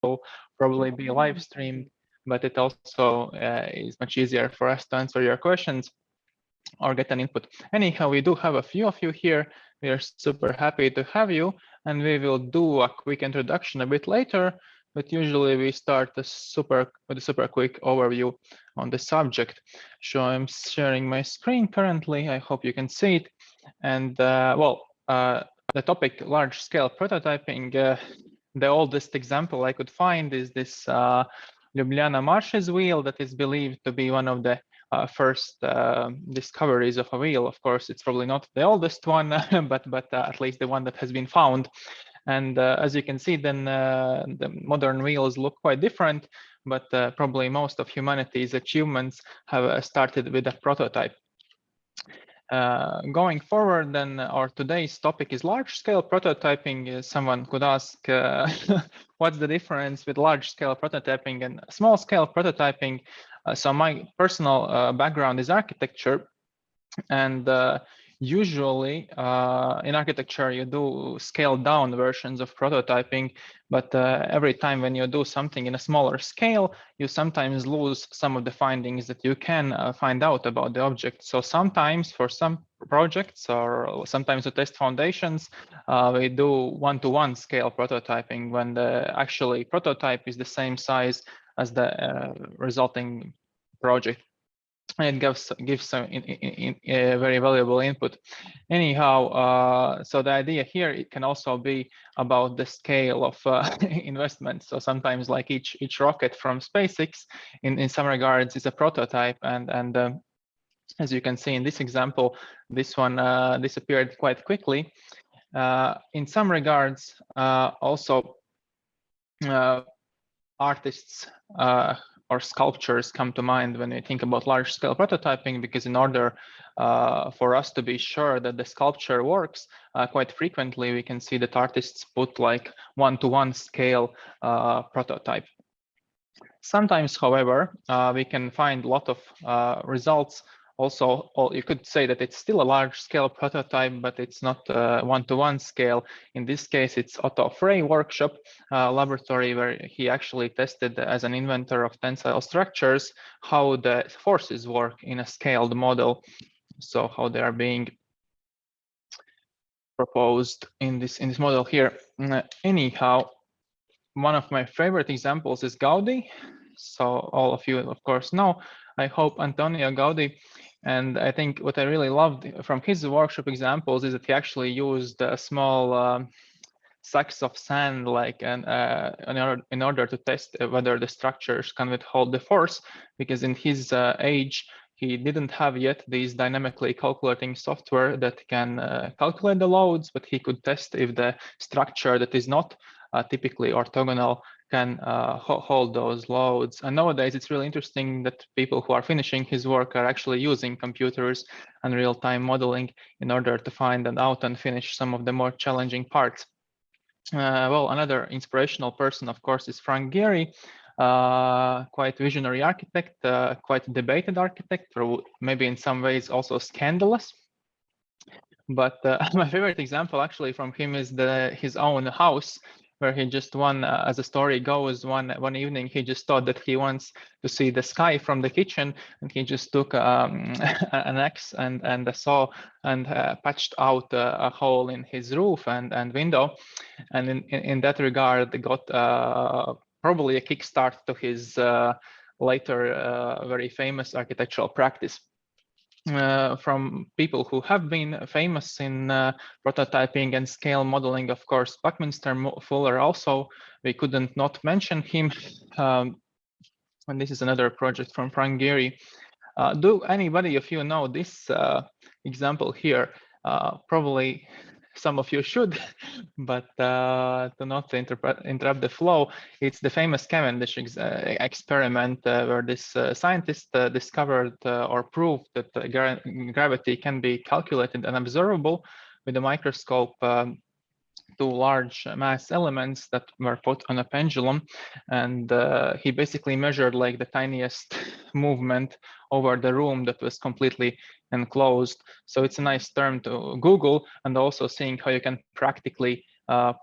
will probably be live streamed, but it also is much easier for us to answer your questions or get an input. Anyhow, we do have a few of you here. We are super happy to have you, and we will do a quick introduction a bit later, but usually we start with a super quick overview on the subject. So I'm sharing my screen currently. I hope you can see it. And the topic, large-scale prototyping, the oldest example I could find is this Ljubljana marshes wheel that is believed to be one of the first discoveries of a wheel. Of course, it's probably not the oldest one, but at least the one that has been found. And as you can see, then the modern wheels look quite different, but probably most of humanity's achievements have started with a prototype. Going forward, then our today's topic is large-scale prototyping. Someone could ask, what's the difference with large-scale prototyping and small-scale prototyping? So my personal background is architecture, and usually in architecture you do scaled down versions of prototyping, but every time when you do something in a smaller scale, you sometimes lose some of the findings that you can find out about the object. So sometimes for some projects, or sometimes to test foundations, we do one-to-one scale prototyping when the actually prototype is the same size as the resulting project. And it gives some very valuable input. Anyhow, so the idea here, it can also be about the scale of investment. So sometimes, like each rocket from SpaceX, in some regards, is a prototype, and as you can see in this example, this one disappeared quite quickly. In some regards, also artists or sculptures come to mind when we think about large-scale prototyping, because in order for us to be sure that the sculpture works, quite frequently we can see that artists put like one-to-one scale prototype. Sometimes, however, we can find a lot of results. Also, you could say that it's still a large-scale prototype, but it's not one-to-one scale. In this case, it's Otto Frey workshop laboratory, where he actually tested as an inventor of tensile structures how the forces work in a scaled model. So how they are being proposed in this model here. Anyhow, one of my favorite examples is Gaudi. So all of you, of course, know, I hope, Antonio Gaudi. And I think what I really loved from his workshop examples is that he actually used a small sacks of sand, like in order to test whether the structures can withhold the force, because in his age, he didn't have yet these dynamically calculating software that can calculate the loads, but he could test if the structure that is not typically orthogonal can hold those loads. And nowadays, it's really interesting that people who are finishing his work are actually using computers and real-time modeling in order to find out and finish some of the more challenging parts. Well, another inspirational person, of course, is Frank Gehry, quite visionary architect, quite debated architect, or maybe in some ways also scandalous. But my favorite example actually from him is his own house, where he just as the story goes, one evening he just thought that he wants to see the sky from the kitchen, and he just took an axe and a saw and patched out a hole in his roof and window, and in that regard got probably a kickstart to his later very famous architectural practice. From people who have been famous in prototyping and scale modeling, of course, Buckminster Fuller also, we couldn't not mention him. And this is another project from Frank Gehry. Do anybody of you know this example here? Probably some of you should, but to not interrupt the flow, it's the famous Cavendish experiment where this scientist discovered or proved that gravity can be calculated and observable with a microscope to large mass elements that were put on a pendulum, and he basically measured like the tiniest movement over the room that was completely enclosed. So it's a nice term to Google, and also seeing how you can practically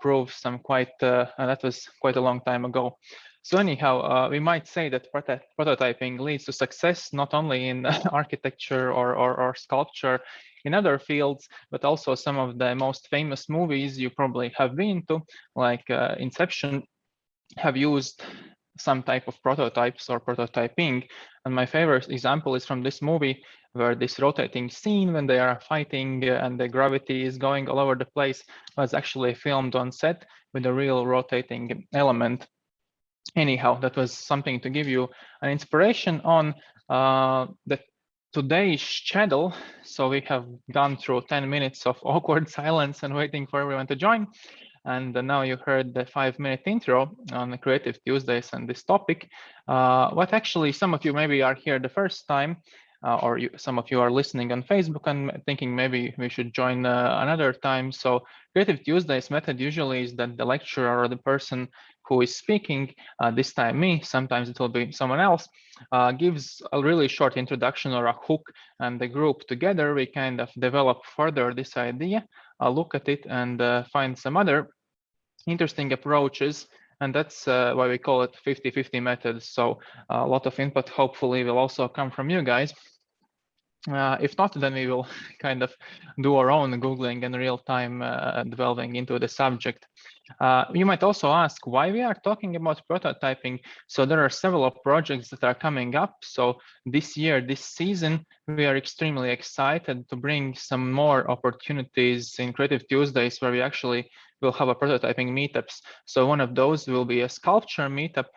prove some quite, that was quite a long time ago. So anyhow, we might say that prototyping leads to success not only in architecture or sculpture in other fields, but also some of the most famous movies you probably have been to, like Inception, have used some type of prototypes or prototyping. And my favorite example is from this movie, where this rotating scene when they are fighting and the gravity is going all over the place was actually filmed on set with a real rotating element. Anyhow, that was something to give you an inspiration on the today's schedule. So we have gone through 10 minutes of awkward silence and waiting for everyone to join. And now you heard the 5-minute intro on the Creative Tuesdays and this topic. What actually, some of you maybe are here the first time, or some of you are listening on Facebook and thinking maybe we should join another time. So Creative Tuesdays method usually is that the lecturer or the person who is speaking, this time me, sometimes it will be someone else, gives a really short introduction or a hook, and the group together, we kind of develop further this idea, look at it and find some other interesting approaches. And that's why we call it 50-50 method. So a lot of input hopefully will also come from you guys. If not, then we will kind of do our own Googling and real time delving into the subject. You might also ask why we are talking about prototyping. So there are several projects that are coming up. So this year, this season, we are extremely excited to bring some more opportunities in Creative Tuesdays where we actually will have a prototyping meetups. So one of those will be a sculpture meetup.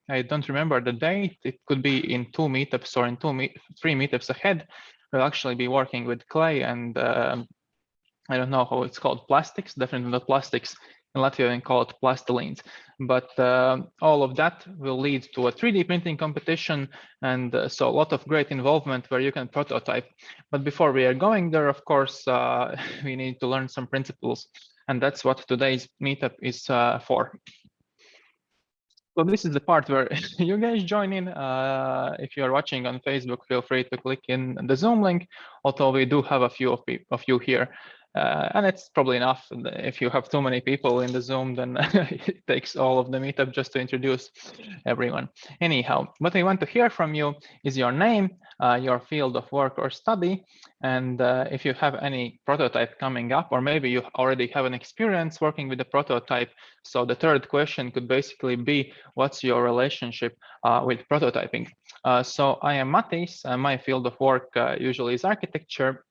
I don't remember the date. It could be in 2 meetups or in 3 meetups ahead. We'll actually be working with clay and I don't know how it's called, plastics, definitely not plastics. In Latvia, we call it plastilines. But all of that will lead to a 3D printing competition. And so a lot of great involvement where you can prototype. But before we are going there, of course, we need to learn some principles. And that's what today's meetup is for. So this is the part where you guys join in. If you are watching on Facebook, feel free to click in the Zoom link, although we do have a few of you here. And it's probably enough. If you have too many people in the Zoom, then it takes all of the meetup just to introduce everyone. Anyhow, what I want to hear from you is your name, your field of work or study, and if you have any prototype coming up, or maybe you already have an experience working with a prototype. So the third question could basically be, what's your relationship with prototyping? So I am Matis, my field of work usually is architecture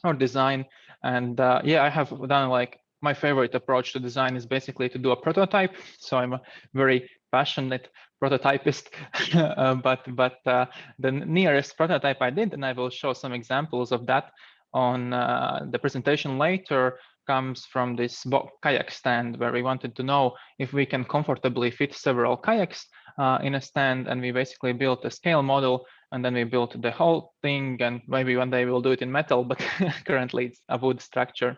or design. And yeah, I have done like my favorite approach to design is basically to do a prototype. So I'm a very passionate prototypist, but the nearest prototype I did, and I will show some examples of that on the presentation later, comes from this kayak stand where we wanted to know if we can comfortably fit several kayaks in a stand, and we basically built a scale model, and then we built the whole thing, and maybe one day we'll do it in metal, but currently it's a wood structure.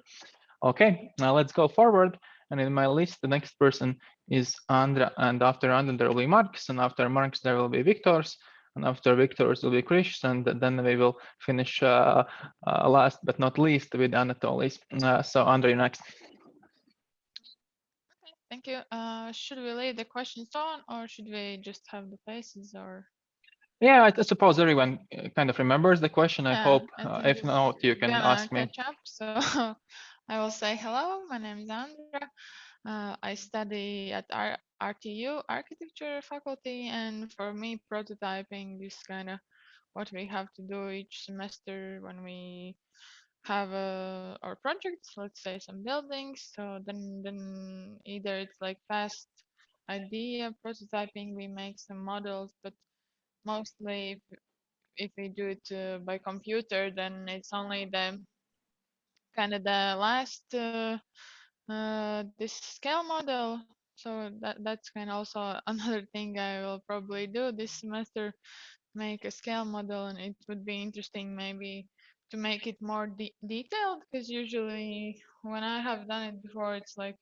Okay, now let's go forward. And in my list, the next person is Andra, and after Andra there will be Marks, and after Marks there will be Victors, and after Victors will be Chris, and then we will finish last but not least with Anatolis. So Andra, you're next. Okay, thank you. Should we leave the questions on, or should we just have the faces, or? Yeah, I suppose everyone kind of remembers the question. I Yeah, hope. I think If not, you it's can gonna ask me. catch up. So I will say hello. My name is Andra. I study at RTU architecture faculty, and for me, prototyping is kind of what we have to do each semester when we have our projects. Let's say some buildings. So then either it's like fast idea prototyping, we make some models, but mostly if we do it by computer, then it's only the kind of the last this scale model. So that's kind of also another thing I will probably do this semester, make a scale model, and it would be interesting maybe to make it more detailed, because usually when I have done it before, it's like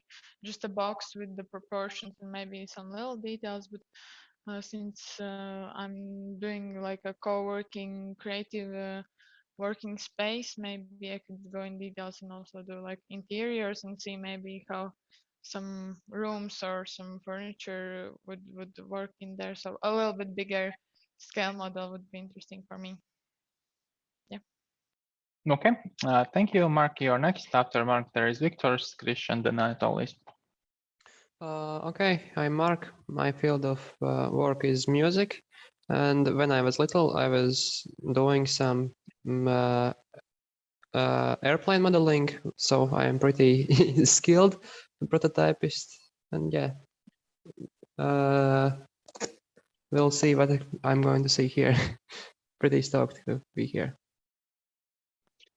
just a box with the proportions and maybe some little details. But since I'm doing like a co-working creative working space. Maybe I could go in details and also do like interiors and see maybe how some rooms or some furniture would work in there. So a little bit bigger scale model would be interesting for me. Yeah. Okay, thank you, Mark. Your next after Mark, there is Victor, Krish, and then Anatoly. Okay, I'm Mark. My field of work is music. And when I was little, I was doing some airplane modeling. So I am pretty skilled prototypist. And yeah, we'll see what I'm going to see here. Pretty stoked to be here.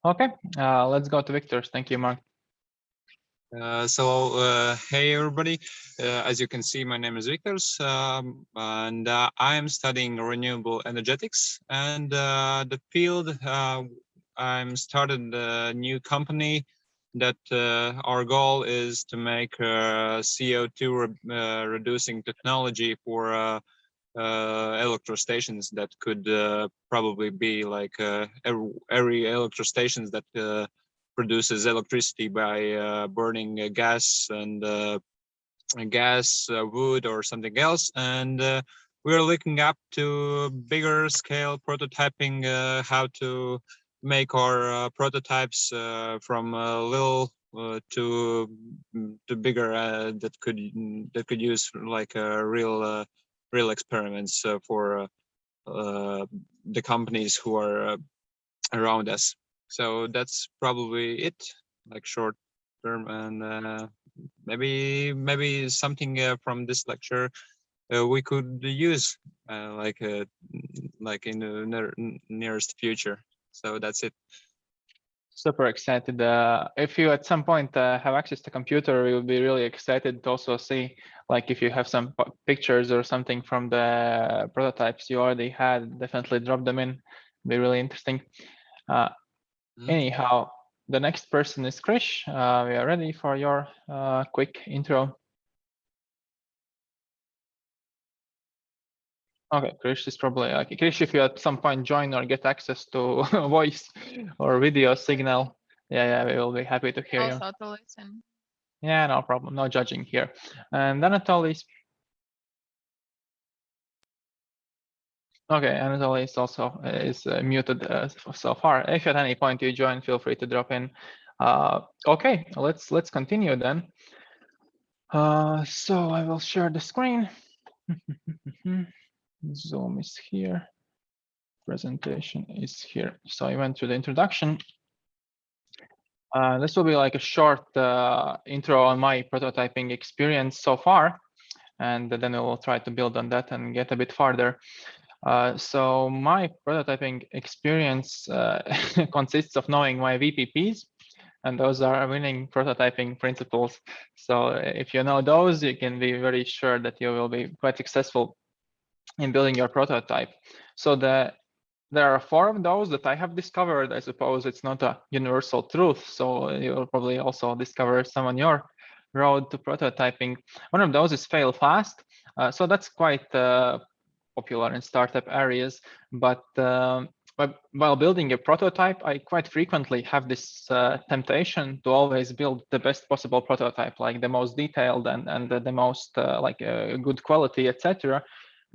Okay, let's go to Victor's. Thank you, Mark. Hey everybody, as you can see, my name is Viktors, and I am studying renewable energetics, and the field I'm started a new company that our goal is to make CO2 reducing technology for electro stations that could probably be like every electro stations that produces electricity by burning gas and wood or something else, and we're looking up to bigger scale prototyping, how to make our prototypes from little to bigger that could use like real experiments for the companies who are around us. So that's probably it, like short term, and maybe something from this lecture we could use like in the nearest future. So that's it. Super excited. If you at some point have access to computer, we would be really excited to also see, like if you have some pictures or something from the prototypes you already had, definitely drop them in. Be really interesting. Anyhow, the next person is Krish. We are ready for your quick intro. Okay, Krish is probably like Krish. If you at some point join or get access to voice or video signal, yeah, we will be happy to hear you. Also to listen. Yeah, no problem. No judging here. And Anatoly. Okay, Anatoly is also is muted so far. If at any point you join, feel free to drop in. Okay, let's continue then. So I will share the screen. Zoom is here. Presentation is here. So I went through the introduction. This will be like a short intro on my prototyping experience so far, and then we will try to build on that and get a bit farther. So my prototyping experience consists of knowing my VPPs, and those are winning prototyping principles. So if you know those, you can be very sure that you will be quite successful in building your prototype. So there are 4 of those that I have discovered. I suppose it's not a universal truth, so you will probably also discover some on your road to prototyping. One of those is fail fast. So that's quite popular in startup areas, but while building a prototype, I quite frequently have this temptation to always build the best possible prototype, like the most detailed and the most like good quality, etc.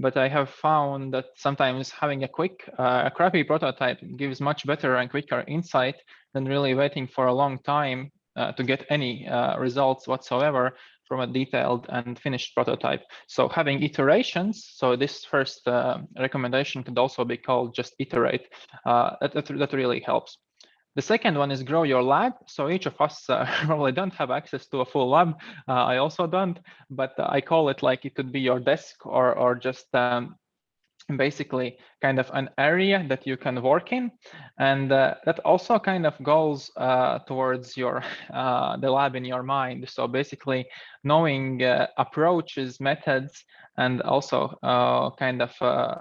But I have found that sometimes having a crappy prototype gives much better and quicker insight than really waiting for a long time to get any results whatsoever from a detailed and finished prototype. So having iterations, so this first recommendation could also be called just iterate, that really helps. The second one is grow your lab. So each of us probably don't have access to a full lab. I also don't, but I call it like it could be your desk or just basically kind of an area that you can work in, and that also kind of goes towards your the lab in your mind. So basically knowing approaches, methods, and also kind of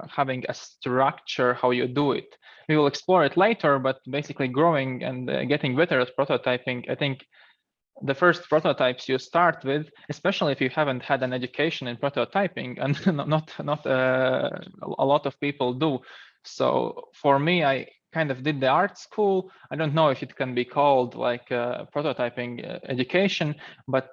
having a structure how you do it. We will explore it later, but basically growing and getting better at prototyping, I think the first prototypes you start with, especially if you haven't had an education in prototyping, and not a lot of people do. So for me, I kind of did the art school. I don't know if it can be called like prototyping education, but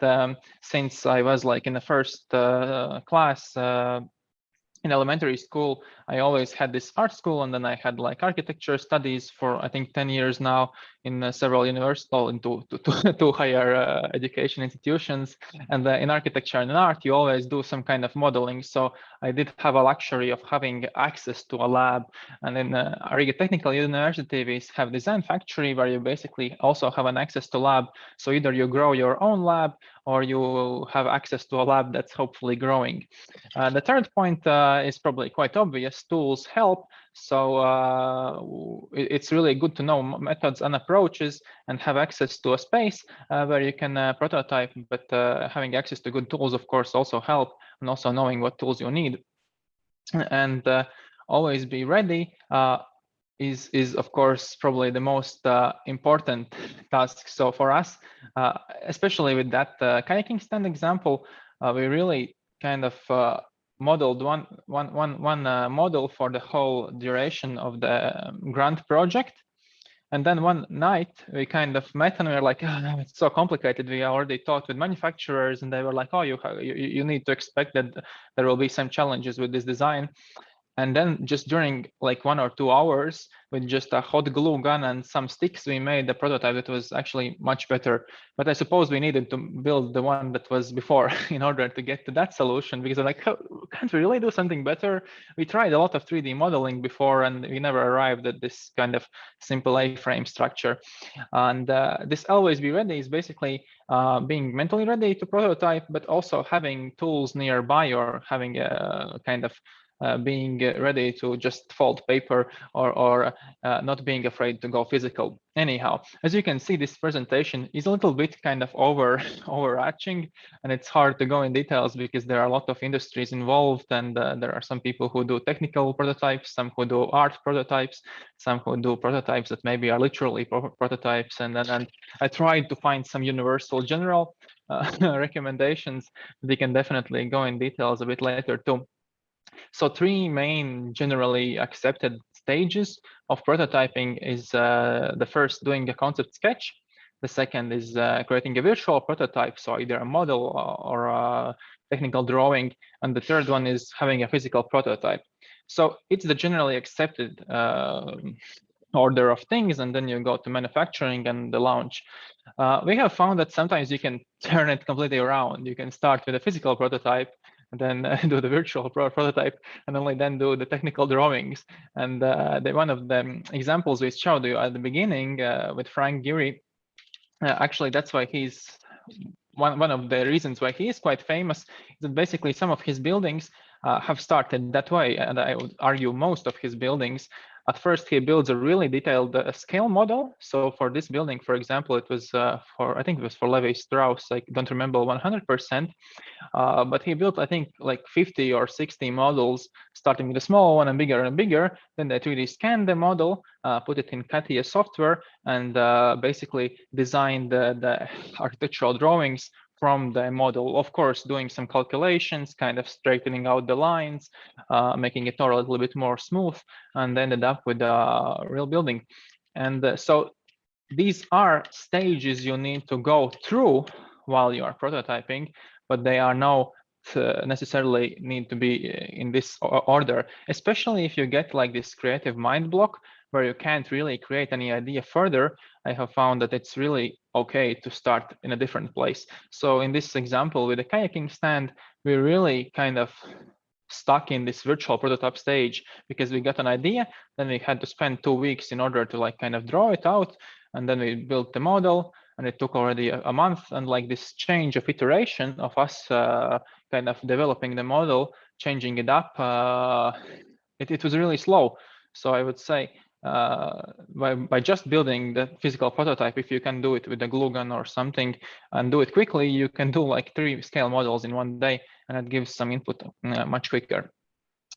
since I was like in the first class in elementary school, I always had this art school, and then I had like architecture studies for I think 10 years now in several universities, two higher education institutions. And in architecture and art, you always do some kind of modeling. So I did have a luxury of having access to a lab. And in Riga Technical University, we have design factory where you basically also have an access to lab. So either you grow your own lab or you have access to a lab that's hopefully growing. The third point is probably quite obvious. Tools help. So it's really good to know methods and approaches and have access to a space where you can prototype, but having access to good tools, of course, also help, and also knowing what tools you need. And always be ready is of course probably the most important task. So for us, especially with that kayaking stand example, we really kind of modeled one model for the whole duration of the grant project. And then one night we kind of met and we were like, oh, it's so complicated. We already talked with manufacturers and they were like, oh, you need to expect that there will be some challenges with this design. And then just during like 1 or 2 hours with just a hot glue gun and some sticks, we made the prototype that was actually much better. But I suppose we needed to build the one that was before in order to get to that solution, because I'm like, can't we really do something better? We tried a lot of 3D modeling before and we never arrived at this kind of simple A-frame structure. And this always be ready is basically being mentally ready to prototype, but also having tools nearby or having a kind of being ready to just fold paper or not being afraid to go physical. Anyhow, as you can see, this presentation is a little bit kind of overarching, and it's hard to go in details because there are a lot of industries involved, and there are some people who do technical prototypes, some who do art prototypes, some who do prototypes that maybe are literally prototypes. And I tried to find some universal general recommendations. We can definitely go in details a bit later too. So 3 main generally accepted stages of prototyping is the first, doing a concept sketch. The second is creating a virtual prototype, so either a model or a technical drawing. And the third one is having a physical prototype. So it's the generally accepted order of things, and then you go to manufacturing and the launch. We have found that sometimes you can turn it completely around. You can start with a physical prototype, and then do the virtual prototype, and only then do the technical drawings. And one of the examples we showed you at the beginning with Frank Gehry, actually that's why he's one of the reasons why he is quite famous, is that basically some of his buildings have started that way, and I would argue most of his buildings. At first, he builds a really detailed scale model. So for this building, for example, it was I think it was for Levi Strauss. I don't remember 100%, but he built, I think, like 50 or 60 models, starting with a small one and bigger. Then they 3D scanned the model, put it in CATIA software, and basically designed the architectural drawings from the model, of course, doing some calculations, kind of straightening out the lines, making it a little bit more smooth, and ended up with a real building. And so these are stages you need to go through while you are prototyping, but they are not necessarily need to be in this order, especially if you get like this creative mind block where you can't really create any idea further. I have found that it's really okay to start in a different place. So in this example with the kayaking stand, we really kind of stuck in this virtual prototype stage because we got an idea, then we had to spend 2 weeks in order to like kind of draw it out, and then we built the model, and it took already a month. And like this change of iteration of us kind of developing the model, changing it up, it was really slow. So I would say by just building the physical prototype, if you can do it with a glue gun or something and do it quickly, you can do like 3 scale models in one day, and it gives some input much quicker.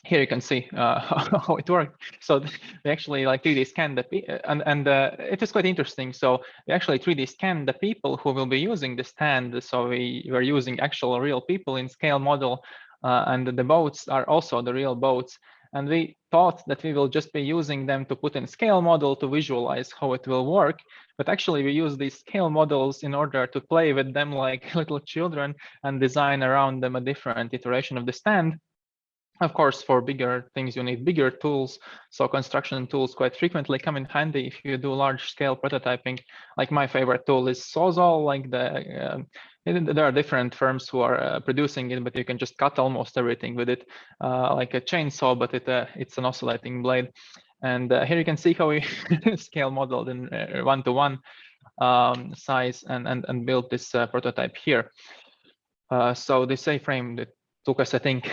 Here you can see how it worked. So they actually like 3D scanned and it is quite interesting. So we actually 3D scanned the people who will be using the stand. So we were using actual real people in scale model, and the boats are also the real boats. And we thought that we will just be using them to put in scale model to visualize how it will work. But actually we use these scale models in order to play with them like little children and design around them a different iteration of the stand. Of course, for bigger things, you need bigger tools. So construction tools quite frequently come in handy if you do large scale prototyping. Like my favorite tool is Sawzall. Like there are different firms who are producing it, but you can just cut almost everything with it, like a chainsaw, but it's an oscillating blade. And here you can see how we scale modeled in 1-to-1 size and built this prototype here. So this A-frame that took us, I think,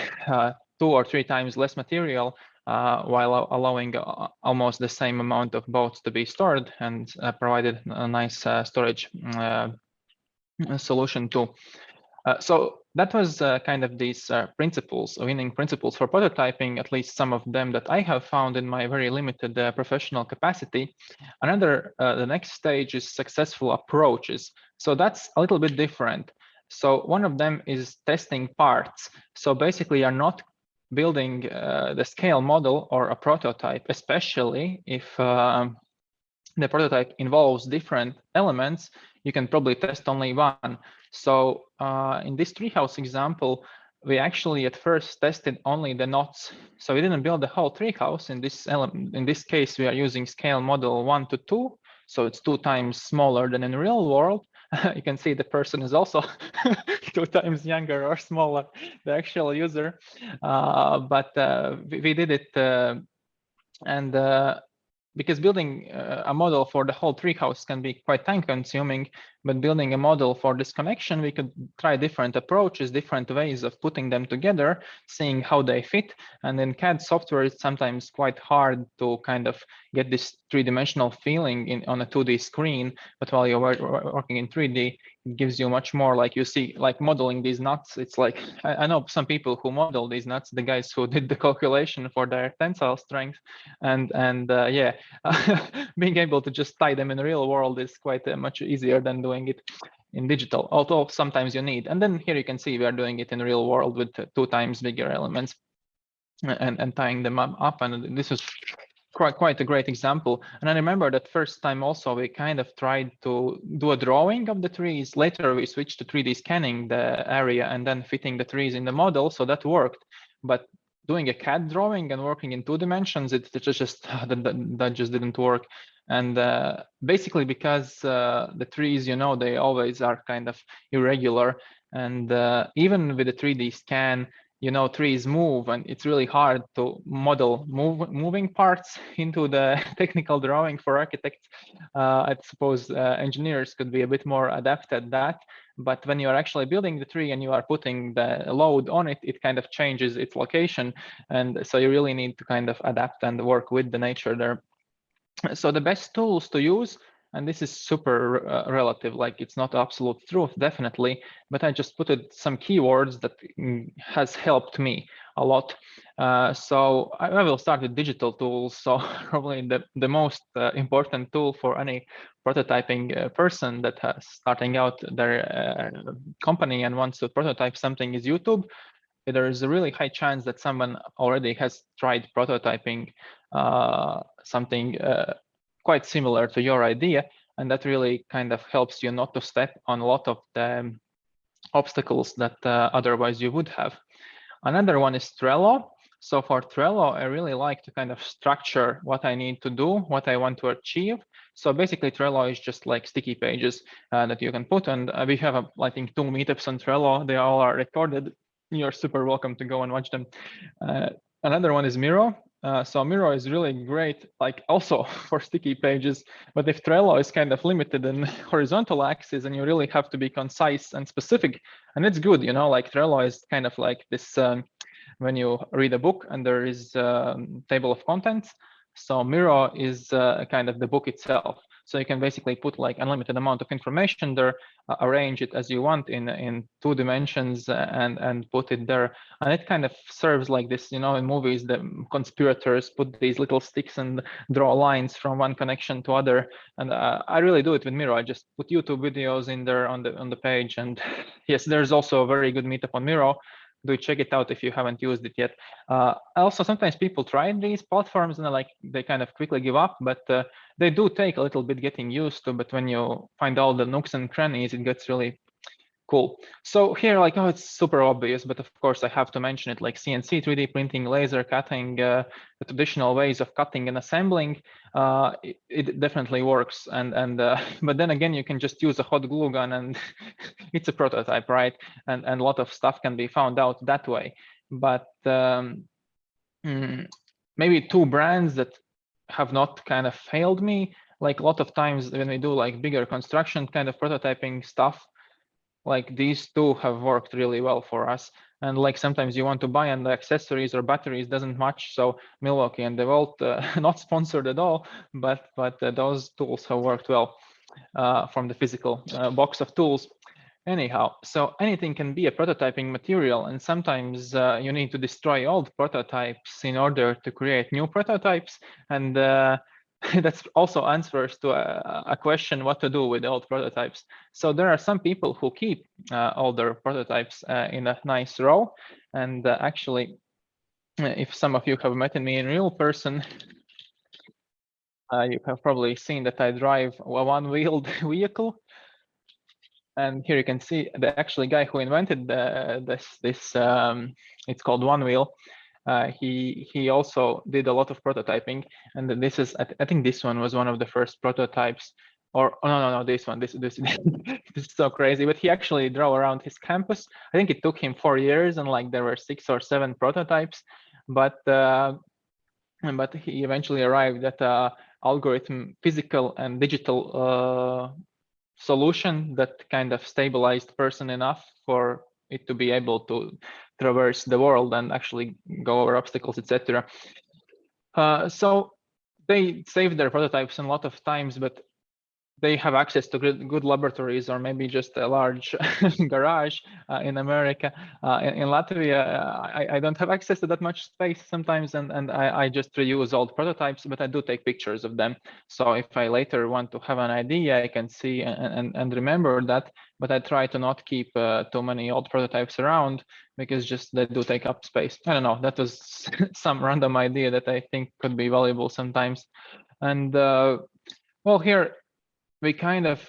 2 or 3 times less material, while allowing almost the same amount of boats to be stored, and provided a nice storage solution too. So that was kind of these principles, winning principles for prototyping, at least some of them that I have found in my very limited professional capacity. The next stage is successful approaches. So that's a little bit different. So one of them is testing parts. So basically you're not building the scale model or a prototype, especially if the prototype involves different elements, you can probably test only one. So in this treehouse example, we actually at first tested only the knots. So we didn't build the whole treehouse. In this case, we are using scale model 1-to-2. So it's 2 times smaller than in real world. You can see the person is also 2 times younger or smaller, the actual user. But we did it because building a model for the whole treehouse can be quite time consuming, but building a model for this connection, we could try different approaches, different ways of putting them together, seeing how they fit. And in CAD software, it's sometimes quite hard to kind of get this 3-dimensional feeling on a 2D screen. But while you're working in 3D, it gives you much more, like you see, like modeling these nuts. It's like, I know some people who model these nuts, the guys who did the calculation for their tensile strength. And yeah, being able to just tie them in the real world is quite much easier than doing it in digital, although sometimes you need. And then here you can see we are doing it in the real world with 2 times bigger elements and tying them up. And this is quite a great example. And I remember that first time also we kind of tried to do a drawing of the trees. Later we switched to 3D scanning the area and then fitting the trees in the model, so that worked. But doing a CAD drawing and working in 2 dimensions, that just didn't work. And basically because the trees, you know, they always are kind of irregular. And even with the 3D scan, you know, trees move, and it's really hard to model moving parts into the technical drawing for architects. I suppose engineers could be a bit more adept at that. But when you are actually building the tree and you are putting the load on it, it kind of changes its location. And so you really need to kind of adapt and work with the nature there. So the best tools to use, and this is super relative, like it's not absolute truth, definitely, but I just put some keywords that has helped me a lot. So I will start with digital tools. So probably the most important tool for any prototyping person that has starting out their company and wants to prototype something is YouTube. There is a really high chance that someone already has tried prototyping something quite similar to your idea, and that really kind of helps you not to step on a lot of the obstacles that otherwise you would have. Another one is Trello. So for Trello, I really like to kind of structure what I need to do, what I want to achieve. So basically Trello is just like sticky pages that you can put, and we have, I think, 2 meetups on Trello. They all are recorded. You're super welcome to go and watch them. Another one is Miro. So Miro is really great, like also for sticky pages. But if Trello is kind of limited in horizontal axis, and you really have to be concise and specific, and it's good, you know, like Trello is kind of like this when you read a book and there is a table of contents. So Miro is kind of the book itself. So you can basically put like unlimited amount of information there, arrange it as you want in 2 dimensions and put it there. And it kind of serves like this, you know, in movies, the conspirators put these little sticks and draw lines from one connection to other. And I really do it with Miro. I just put YouTube videos in there on the page. And yes, there's also a very good meetup on Miro do check it out if you haven't used it yet. Also, sometimes people try these platforms and they kind of quickly give up, but they do take a little bit getting used to. But when you find all the nooks and crannies, it gets really cool. So here, oh, it's super obvious, but of course I have to mention it, like CNC 3D printing, laser cutting, the traditional ways of cutting and assembling, it definitely works. And but then again, you can just use a hot glue gun and it's a prototype, right? And a lot of stuff can be found out that way. But maybe two brands that have not kind of failed me, like a lot of times when we do like bigger construction kind of prototyping stuff, like these two have worked really well for us. And like sometimes you want to buy and the accessories or batteries doesn't match. So Milwaukee and DeWalt, not sponsored at all, but those tools have worked well from the physical box of tools. Anyhow, so anything can be a prototyping material, and sometimes you need to destroy old prototypes in order to create new prototypes. And that's also answers to a question what to do with old prototypes. So there are some people who keep older prototypes in a nice row. And actually, if some of you have met me in real person, you have probably seen that I drive a one-wheeled vehicle. And here you can see the actually guy who invented this it's called One Wheel. He also did a lot of prototyping, and this is I think this one was one of the first prototypes. Or oh, no, this one, this this is so crazy. But he actually drove around his campus. I think it took him 4 years, and like there were 6 or 7 prototypes. But he eventually arrived at algorithm, physical and digital solution that kind of stabilized person enough for it to be able to traverse the world and actually go over obstacles, etc. So they saved their prototypes a lot of times, but they have access to good laboratories, or maybe just a large garage in America. In Latvia, I don't have access to that much space sometimes, and I just reuse old prototypes, but I do take pictures of them. So if I later want to have an idea, I can see and remember that, but I try to not keep too many old prototypes around, because just they do take up space. I don't know, that was some random idea that I think could be valuable sometimes. And well, here, we kind of,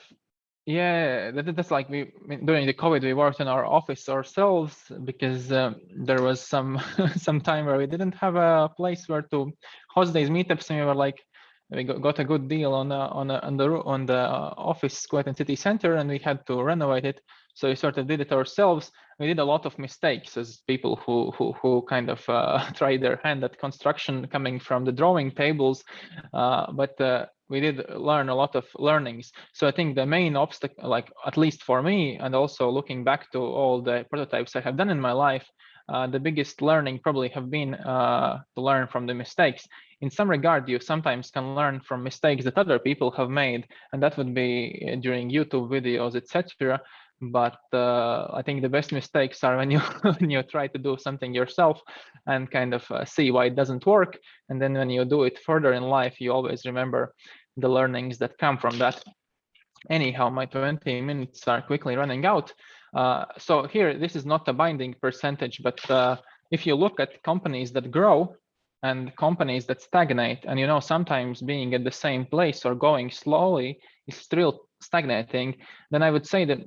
yeah, that's like during the COVID, we worked in our office ourselves, because there was some time where we didn't have a place where to host these meetups, and we were like, we got a good deal on the office quite in city center, and we had to renovate it. So we sort of did it ourselves. We did a lot of mistakes as people who kind of tried their hand at construction, coming from the drawing tables, but we did learn a lot of learnings. So I think the main obstacle, like at least for me, and also looking back to all the prototypes I have done in my life, the biggest learning probably have been to learn from the mistakes. In some regard, you sometimes can learn from mistakes that other people have made, and that would be during YouTube videos, etc. But I think the best mistakes are when you when you try to do something yourself and kind of see why it doesn't work, and then when you do it further in life, you always remember the learnings that come from that. Anyhow, my 20 minutes are quickly running out. So here, this is not a binding percentage, but if you look at companies that grow and companies that stagnate, and you know, sometimes being at the same place or going slowly is still stagnating, then I would say that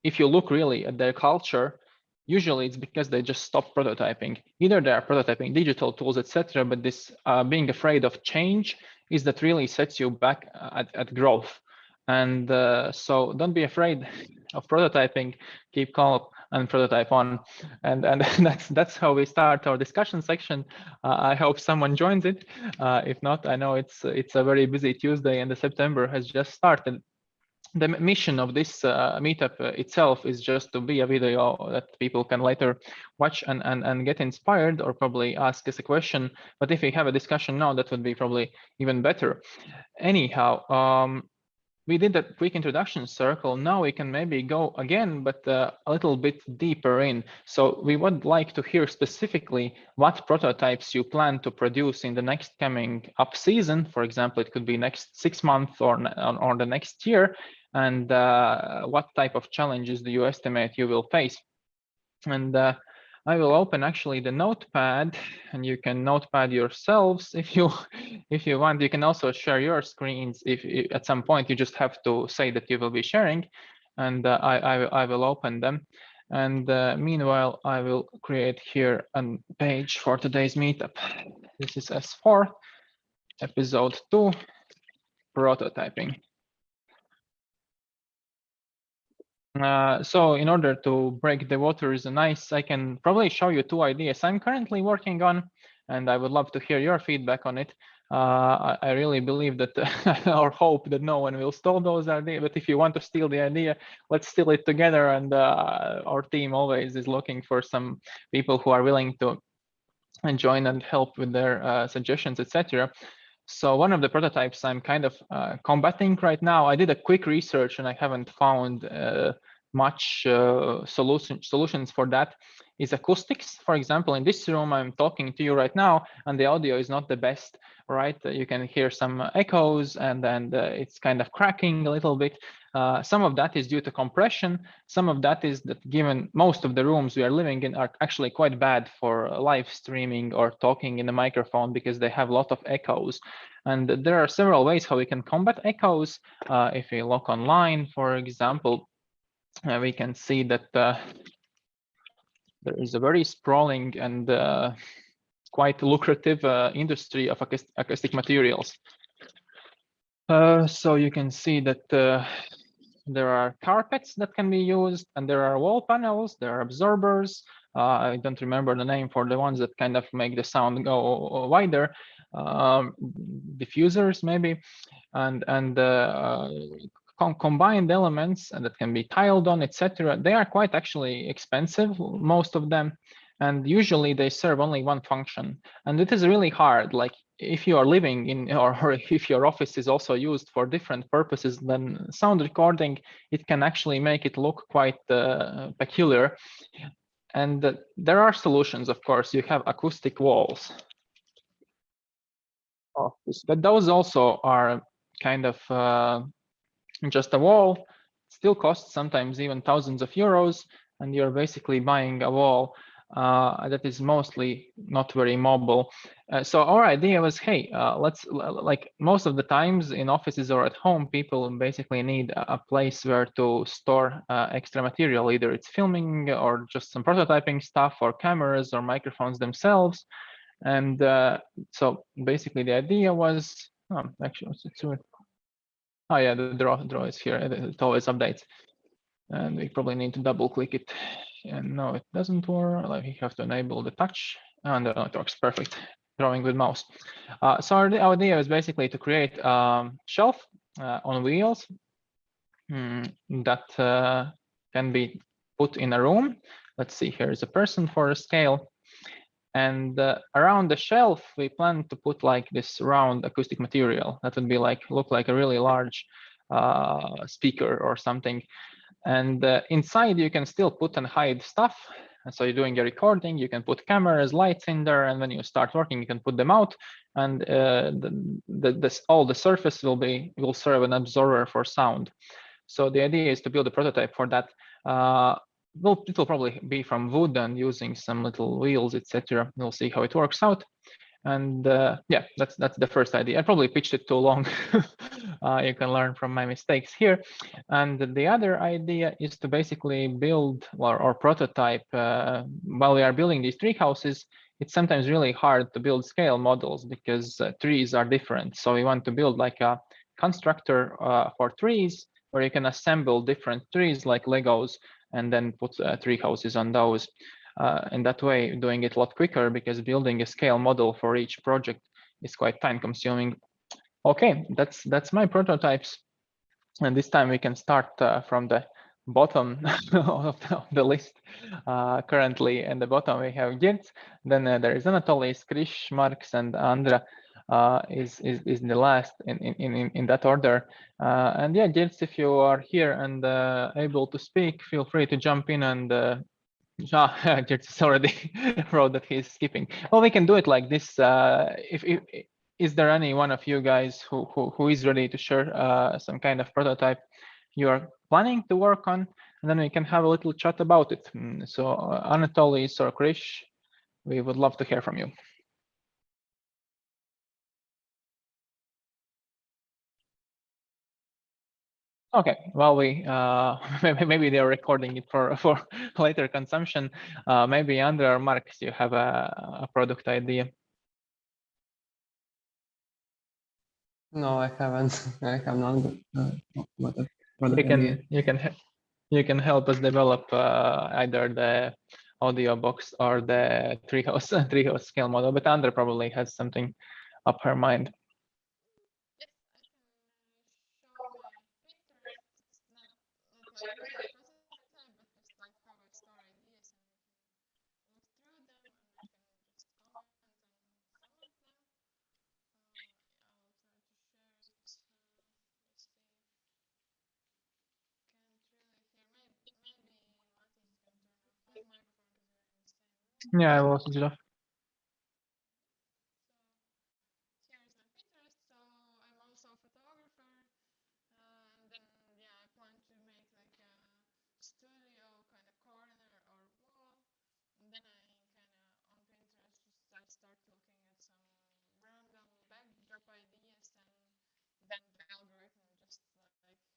if you look really at their culture, usually it's because they just stop prototyping. Either they are prototyping digital tools, etc., but this being afraid of change is that really sets you back at growth. And so don't be afraid of prototyping, keep calm and prototype on. And that's how we start our discussion section. I hope someone joins it. If not, I know it's a very busy Tuesday and the September has just started. The mission of this meetup itself is just to be a video that people can later watch and get inspired, or probably ask us a question. But if we have a discussion now, that would be probably even better. Anyhow, we did that quick introduction circle. Now we can maybe go again, but a little bit deeper in. So we would like to hear specifically what prototypes you plan to produce in the next coming up season. For example, it could be next 6 months or the next year. And what type of challenges do you estimate you will face? And I will open actually the notepad, and you can notepad yourselves if you want. You can also share your screens if at some point you just have to say that you will be sharing, and I will open them. And meanwhile, I will create here a page for today's meetup. This is S4, episode 2, prototyping. So in order to break the waters nice, I can probably show you 2 ideas I'm currently working on, and I would love to hear your feedback on it. I really believe that or hope that no one will steal those ideas, but if you want to steal the idea, let's steal it together. And our team always is looking for some people who are willing to join and help with their suggestions, etc. So one of the prototypes I'm kind of combating right now, I did a quick research and I haven't found much solutions for that, is acoustics. For example, in this room, I'm talking to you right now and the audio is not the best, right? You can hear some echoes and it's kind of cracking a little bit. Some of that is due to compression. Some of that is that given most of the rooms we are living in are actually quite bad for live streaming or talking in the microphone because they have a lot of echoes. And there are several ways how we can combat echoes. If we look online, for example, we can see that there is a very sprawling and quite lucrative industry of acoustic materials. So you can see that there are carpets that can be used, and there are wall panels, there are absorbers. I don't remember the name for the ones that kind of make the sound go wider. Diffusers maybe, and combined elements that can be tiled on, etc. They are quite actually expensive, most of them, and usually they serve only one function. And it is really hard, like if you are living in, or if your office is also used for different purposes than sound recording, it can actually make it look quite peculiar. And there are solutions, of course. You have acoustic walls. But those also are kind of just a wall. Still costs sometimes even thousands of euros, and you're basically buying a wall that is mostly not very mobile. So our idea was, hey, let's, like most of the times in offices or at home, people basically need a place where to store extra material. Either it's filming or just some prototyping stuff, or cameras or microphones themselves. And so basically the idea was, actually, oh yeah, the draw is here. It always updates, and we probably need to double click it. And no, it doesn't work. Like you have to enable the touch, and it works perfect. Drawing with mouse. So our idea is basically to create a shelf on wheels that can be put in a room. Let's see, here is a person for a scale. And around the shelf, we plan to put like this round acoustic material that would be like, look like a really large speaker or something. And inside you can still put and hide stuff. And so you're doing a recording, you can put cameras, lights in there, and when you start working, you can put them out. And all the surface will serve an absorber for sound. So the idea is to build a prototype for that. It will probably be from wood and using some little wheels, etc. We'll see how it works out. And yeah, that's the first idea. I probably pitched it too long. You can learn from my mistakes here. And the other idea is to basically build or prototype while we are building these tree houses. It's sometimes really hard to build scale models because trees are different. So we want to build like a constructor for trees where you can assemble different trees like Legos and then put tree houses on those. In that way, doing it a lot quicker because building a scale model for each project is quite time consuming. Okay, that's my prototypes. And this time we can start from the bottom of the list. Currently in the bottom we have Gert, then there is Anatoly, Krish, Marks, and Andra is the last in that order. And yeah, Gert, if you are here and able to speak, feel free to jump in and Gert already wrote that he's skipping. Well, we can do it like this. Is there any one of you guys who is ready to share some kind of prototype you're planning to work on? and then we can have a little chat about it. So Anatoly or Krish, we would love to hear from you. Okay, well, we maybe they're recording it for later consumption. Maybe Andrei or Mark, you have a product idea. No, I haven't. I have not got a product idea. You can help us develop either the audio box or the treehouse scale model, but Andrei probably has something up her mind. Yes, I can show my Pinterest. It's not like really a prototype, but just like how I store ideas and look through them, and I can just comment on some of them. I'll try to share it. Let's see. Can't really hear. Maybe Matis can turn off his microphone because we're in the same room. Yeah, I will switch it off. So here's my Pinterest. So I'm also a photographer, and then yeah, I plan to make like a studio kind of corner or wall, and then I kind of on Pinterest just I start looking at some random backdrop ideas, and then the algorithm just like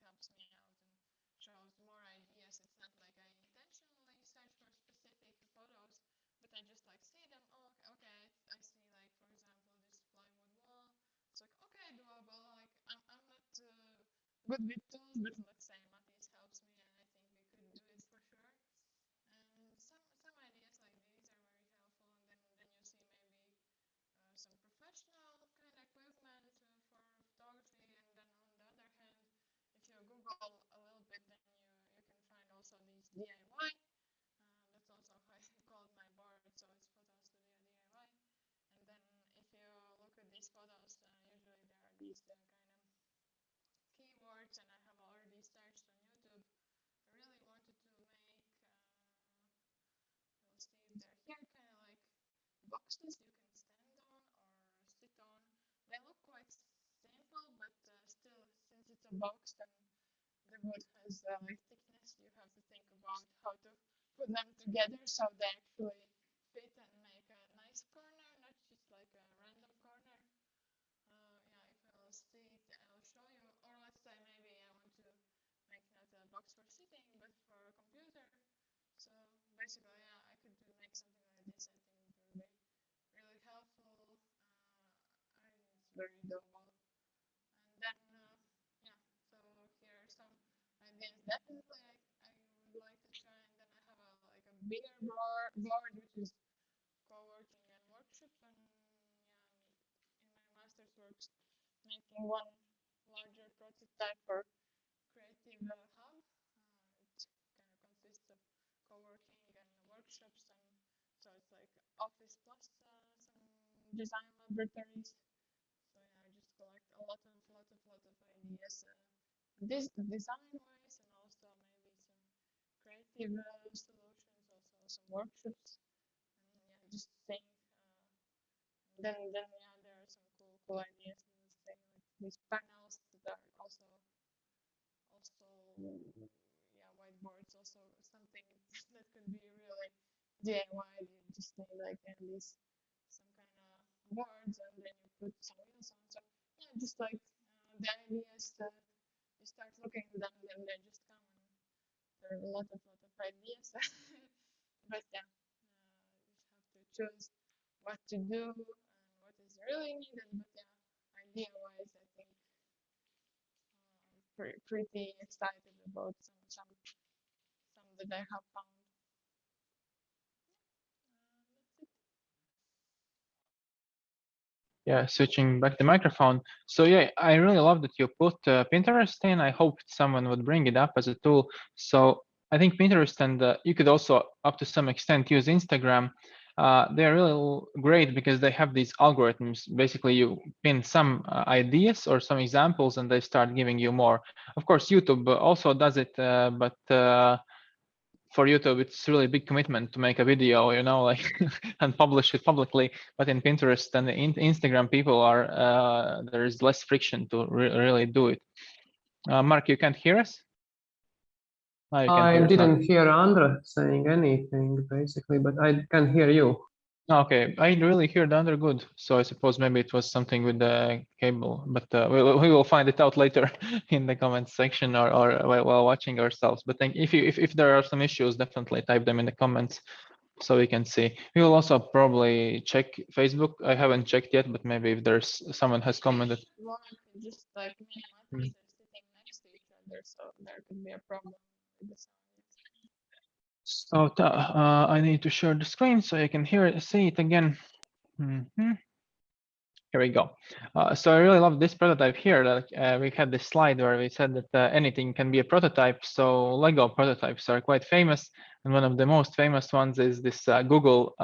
helps me out and shows more ideas. It's not like I intentionally search for specific photos, but I just like see them. Oh, okay, I see like for example this plywood wall. It's like okay, doable. Like I'm not good with tools, but let's say Matis helps me, and I think we could do it for sure. And some ideas like these are very helpful, and then you see maybe some professional kind of equipment for photography, and then on the other hand, if you Google a little bit, then you can find also these DIY. That's also how I called my board, so it's Photo Studio DIY. And then if you look at these photos, usually there are these kind of keywords, and I have already searched on YouTube. I really wanted to make, we'll see if they're here, kind of like boxes you can stand on or sit on. They look quite simple, but still, since it's a box, then the wood has like thickness. You have to think about how to put them together so they actually fit and make a nice corner, not just like a random corner. Yeah, if I'll see it, I'll show you. Or let's say maybe I want to make not a box for sitting, but for a computer. So basically, yeah, I could make something like this. I think it would be really helpful. I think it's very doable. And then, yeah, so here are some ideas. Definitely, I would like to try. And then I have like a bigger board, which is co-working and workshops. And yeah, in my master's works, making one larger prototype for creative hub. It kind of consists of co-working and workshops, and so it's like office plus some design laboratories. So yeah, I just collect a lot of ideas, this design wise, and also maybe some creative solutions, also some workshops, and yeah, just think. Then yeah, there are some cool ideas. Let's say like these panels that are also yeah, whiteboards, also something that could be really DIY. You just need like at least some kind of boards, and then you put some wheels on. So yeah, just like the ideas that you start looking at them, then they just come, and there are a lot of ideas. But yeah, you just have to choose what to do and what is really needed. But yeah, idea wise, I think pretty excited about some that I have found. That's it. Yeah, switching back the microphone. So yeah, I really love that you put Pinterest in. I hope someone would bring it up as a tool. So I think Pinterest, and you could also, up to some extent, use Instagram. They're really great because they have these algorithms. Basically, you pin some ideas or some examples, and they start giving you more. Of course, YouTube also does it, but for YouTube, it's really a big commitment to make a video, like and publish it publicly. But in Pinterest and Instagram, people are there is less friction to really do it. Mark, you can't hear us? You can I hear us now. didn't hear Andra saying anything basically, but I can hear you. Okay, I really hear the under good, so I suppose maybe it was something with the cable, but we will find it out later in the comments section or while watching ourselves. But if there are some issues, definitely type them in the comments so we can see. We will also probably check Facebook. I haven't checked yet, but maybe if there's someone has commented. Well, just like me and Mm. Matthew are sitting next to each other, so there could be a problem with the sound. So I need to share the screen so you can see it again. Mhm. Here we go. So I really love this prototype here. That we had this slide where we said that anything can be a prototype. So Lego prototypes are quite famous, and one of the most famous ones is this Google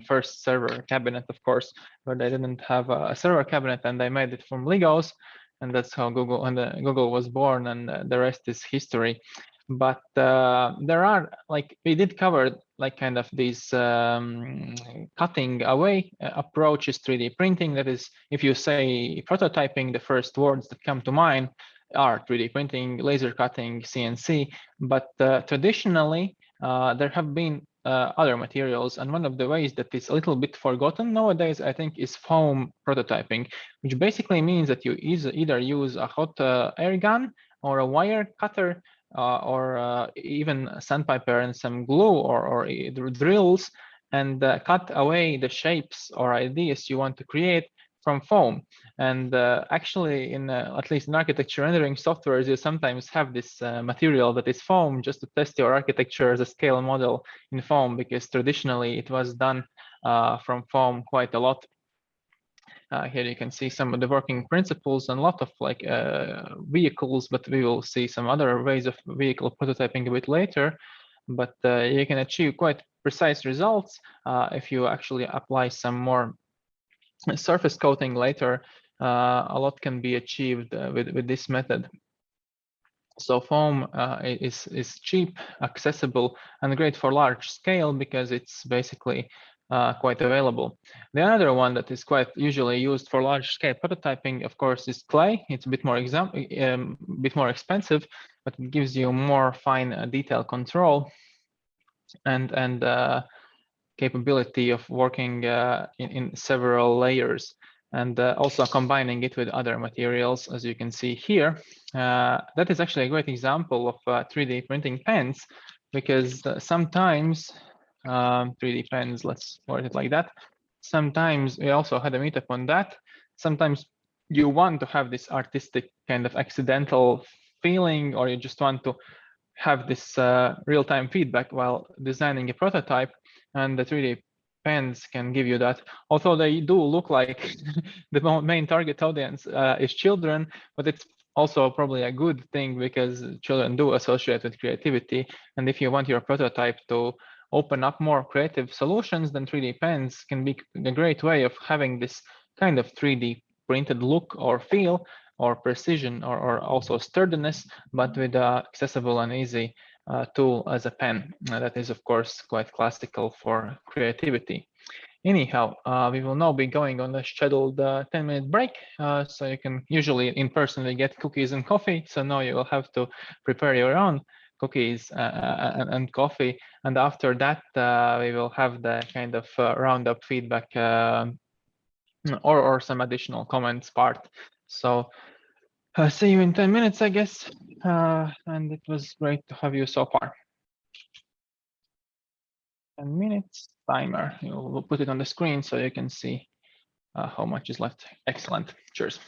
first server cabinet, of course, where they didn't have a server cabinet and they made it from Legos, and that's how Google was born, and the rest is history. But there are, like, we did cover like kind of these cutting away approaches, 3D printing. That is, if you say prototyping, the first words that come to mind are 3D printing, laser cutting, CNC. But traditionally, there have been other materials, and one of the ways that is a little bit forgotten nowadays, I think, is foam prototyping, which basically means that you either use a hot air gun or a wire cutter, or even sandpaper and some glue or drills, and cut away the shapes or ideas you want to create from foam. And actually, in at least in architecture rendering softwares, you sometimes have this material that is foam just to test your architecture as a scale model in foam, because traditionally it was done from foam quite a lot. Here you can see some of the working principles and a lot of like vehicles, but we will see some other ways of vehicle prototyping a bit later. But you can achieve quite precise results if you actually apply some more surface coating later. A lot can be achieved with this method. So foam is cheap, accessible, and great for large scale because it's basically quite available. The other one that is quite usually used for large scale prototyping, of course, is clay. It's a bit more expensive, but it gives you more fine detail control and capability of working in several layers, and also combining it with other materials, as you can see here. That is actually a great example of 3D printing pens, because sometimes 3D pens, let's word it like that. Sometimes we also had a meetup on that. Sometimes you want to have this artistic kind of accidental feeling, or you just want to have this real-time feedback while designing a prototype, and the 3D pens can give you that. Although they do look like the main target audience is children, but it's also probably a good thing because children do associate with creativity. And if you want your prototype to open up more creative solutions, then 3D pens can be a great way of having this kind of 3D printed look or feel, or precision, or also sturdiness, but with accessible and easy tool as a pen. That is, of course, quite classical for creativity. Anyhow, we will now be going on a scheduled 10-minute break. So you can usually in person we get cookies and coffee. So now you will have to prepare your own cookies and coffee. And after that, we will have the kind of roundup feedback or some additional comments part. So see you in 10 minutes, I guess. And it was great to have you so far. 10 minutes timer. We'll put it on the screen so you can see how much is left. Excellent. Cheers.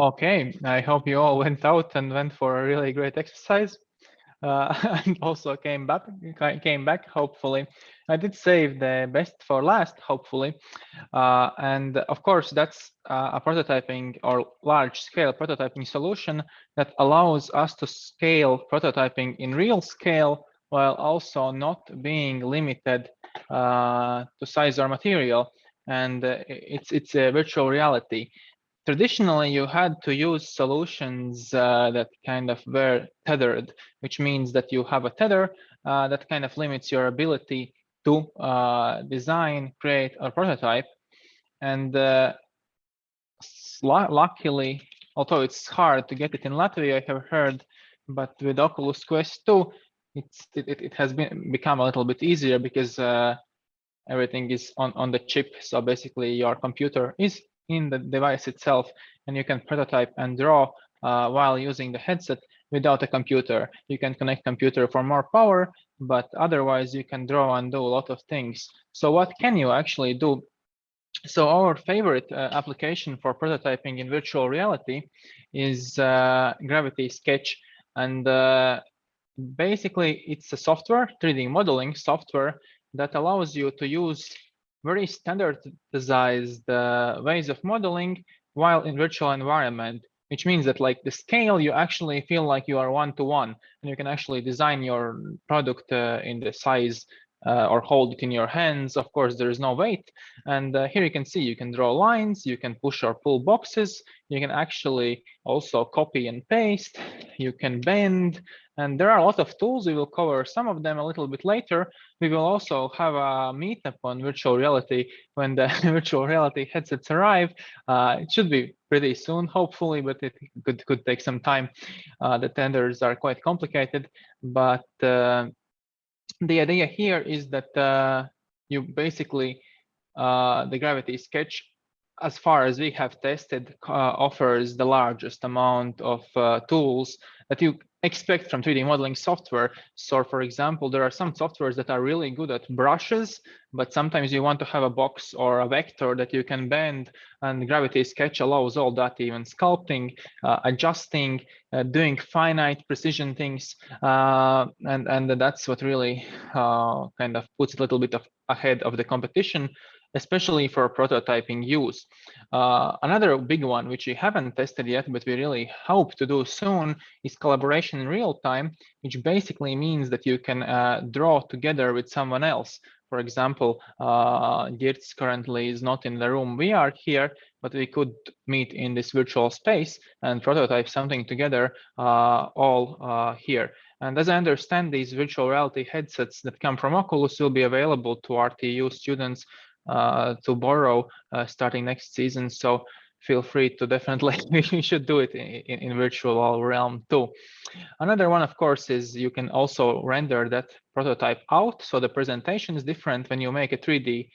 Okay, I hope you all went out and went for a really great exercise. And also came back. Hopefully, I did save the best for last. Hopefully, and of course, that's a prototyping or large-scale prototyping solution that allows us to scale prototyping in real scale while also not being limited to size or material. And it's a virtual reality. Traditionally, you had to use solutions that kind of were tethered, which means that you have a tether that kind of limits your ability to design, create, or prototype. And luckily, although it's hard to get it in Latvia, I have heard, but with Oculus Quest 2, it has become a little bit easier because everything is on the chip. So basically, your computer is in the device itself, and you can prototype and draw while using the headset without a computer. You can connect computer for more power, but otherwise you can draw and do a lot of things. So what can you actually do? So our favorite application for prototyping in virtual reality is Gravity Sketch. And basically, it's a software, 3D modeling software, that allows you to use very standardized ways of modeling while in virtual environment, which means that like the scale, you actually feel like you are one-to-one, and you can actually design your product in the size or hold it in your hands. Of course, there is no weight. And here you can see, you can draw lines, you can push or pull boxes, you can actually also copy and paste, you can bend, and there are a lot of tools. We will cover some of them a little bit later. We will also have a meetup on virtual reality when the virtual reality headsets arrive. It should be pretty soon, hopefully, but it could take some time. The tenders are quite complicated, but the idea here is that you basically, the Gravity Sketch, as far as we have tested, offers the largest amount of tools that you expect from 3D modeling software. So for example, there are some softwares that are really good at brushes, but sometimes you want to have a box or a vector that you can bend, and Gravity Sketch allows all that, even sculpting, adjusting, doing finite precision things. And that's what really kind of puts a little bit ahead of the competition, especially for prototyping use. Another big one, which we haven't tested yet, but we really hope to do soon, is collaboration in real time, which basically means that you can draw together with someone else. For example, Geertz currently is not in the room we are here, but we could meet in this virtual space and prototype something together all here. And as I understand, these virtual reality headsets that come from Oculus will be available to RTU students to borrow starting next season. So feel free to definitely, we should do it in virtual realm too. Another one, of course, is you can also render that prototype out. So the presentation is different when you make a 3D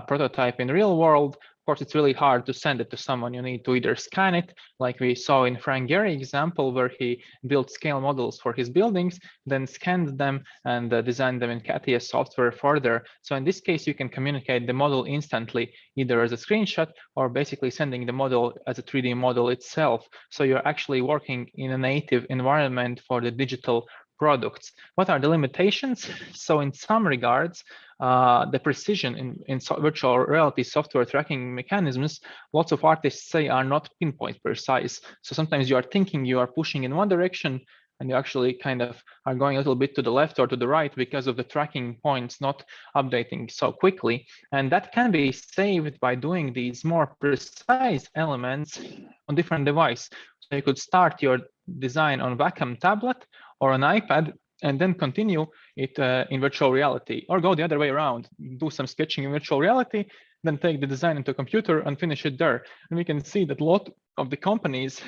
prototype in real world. Of course, it's really hard to send it to someone. You need to either scan it, like we saw in Frank Gehry example, where he built scale models for his buildings, then scanned them and designed them in CATIA software further. So in this case, you can communicate the model instantly, either as a screenshot or basically sending the model as a 3D model itself. So you're actually working in a native environment for the digital products. What are the limitations? So in some regards, the precision in virtual reality software tracking mechanisms, lots of artists say, are not pinpoint precise. So sometimes you are thinking you are pushing in one direction, and you actually kind of are going a little bit to the left or to the right because of the tracking points not updating so quickly. And that can be saved by doing these more precise elements on different device. So you could start your design on Wacom tablet or an iPad, and then continue it in virtual reality, or go the other way around, do some sketching in virtual reality, then take the design into a computer and finish it there. And we can see that a lot of the companies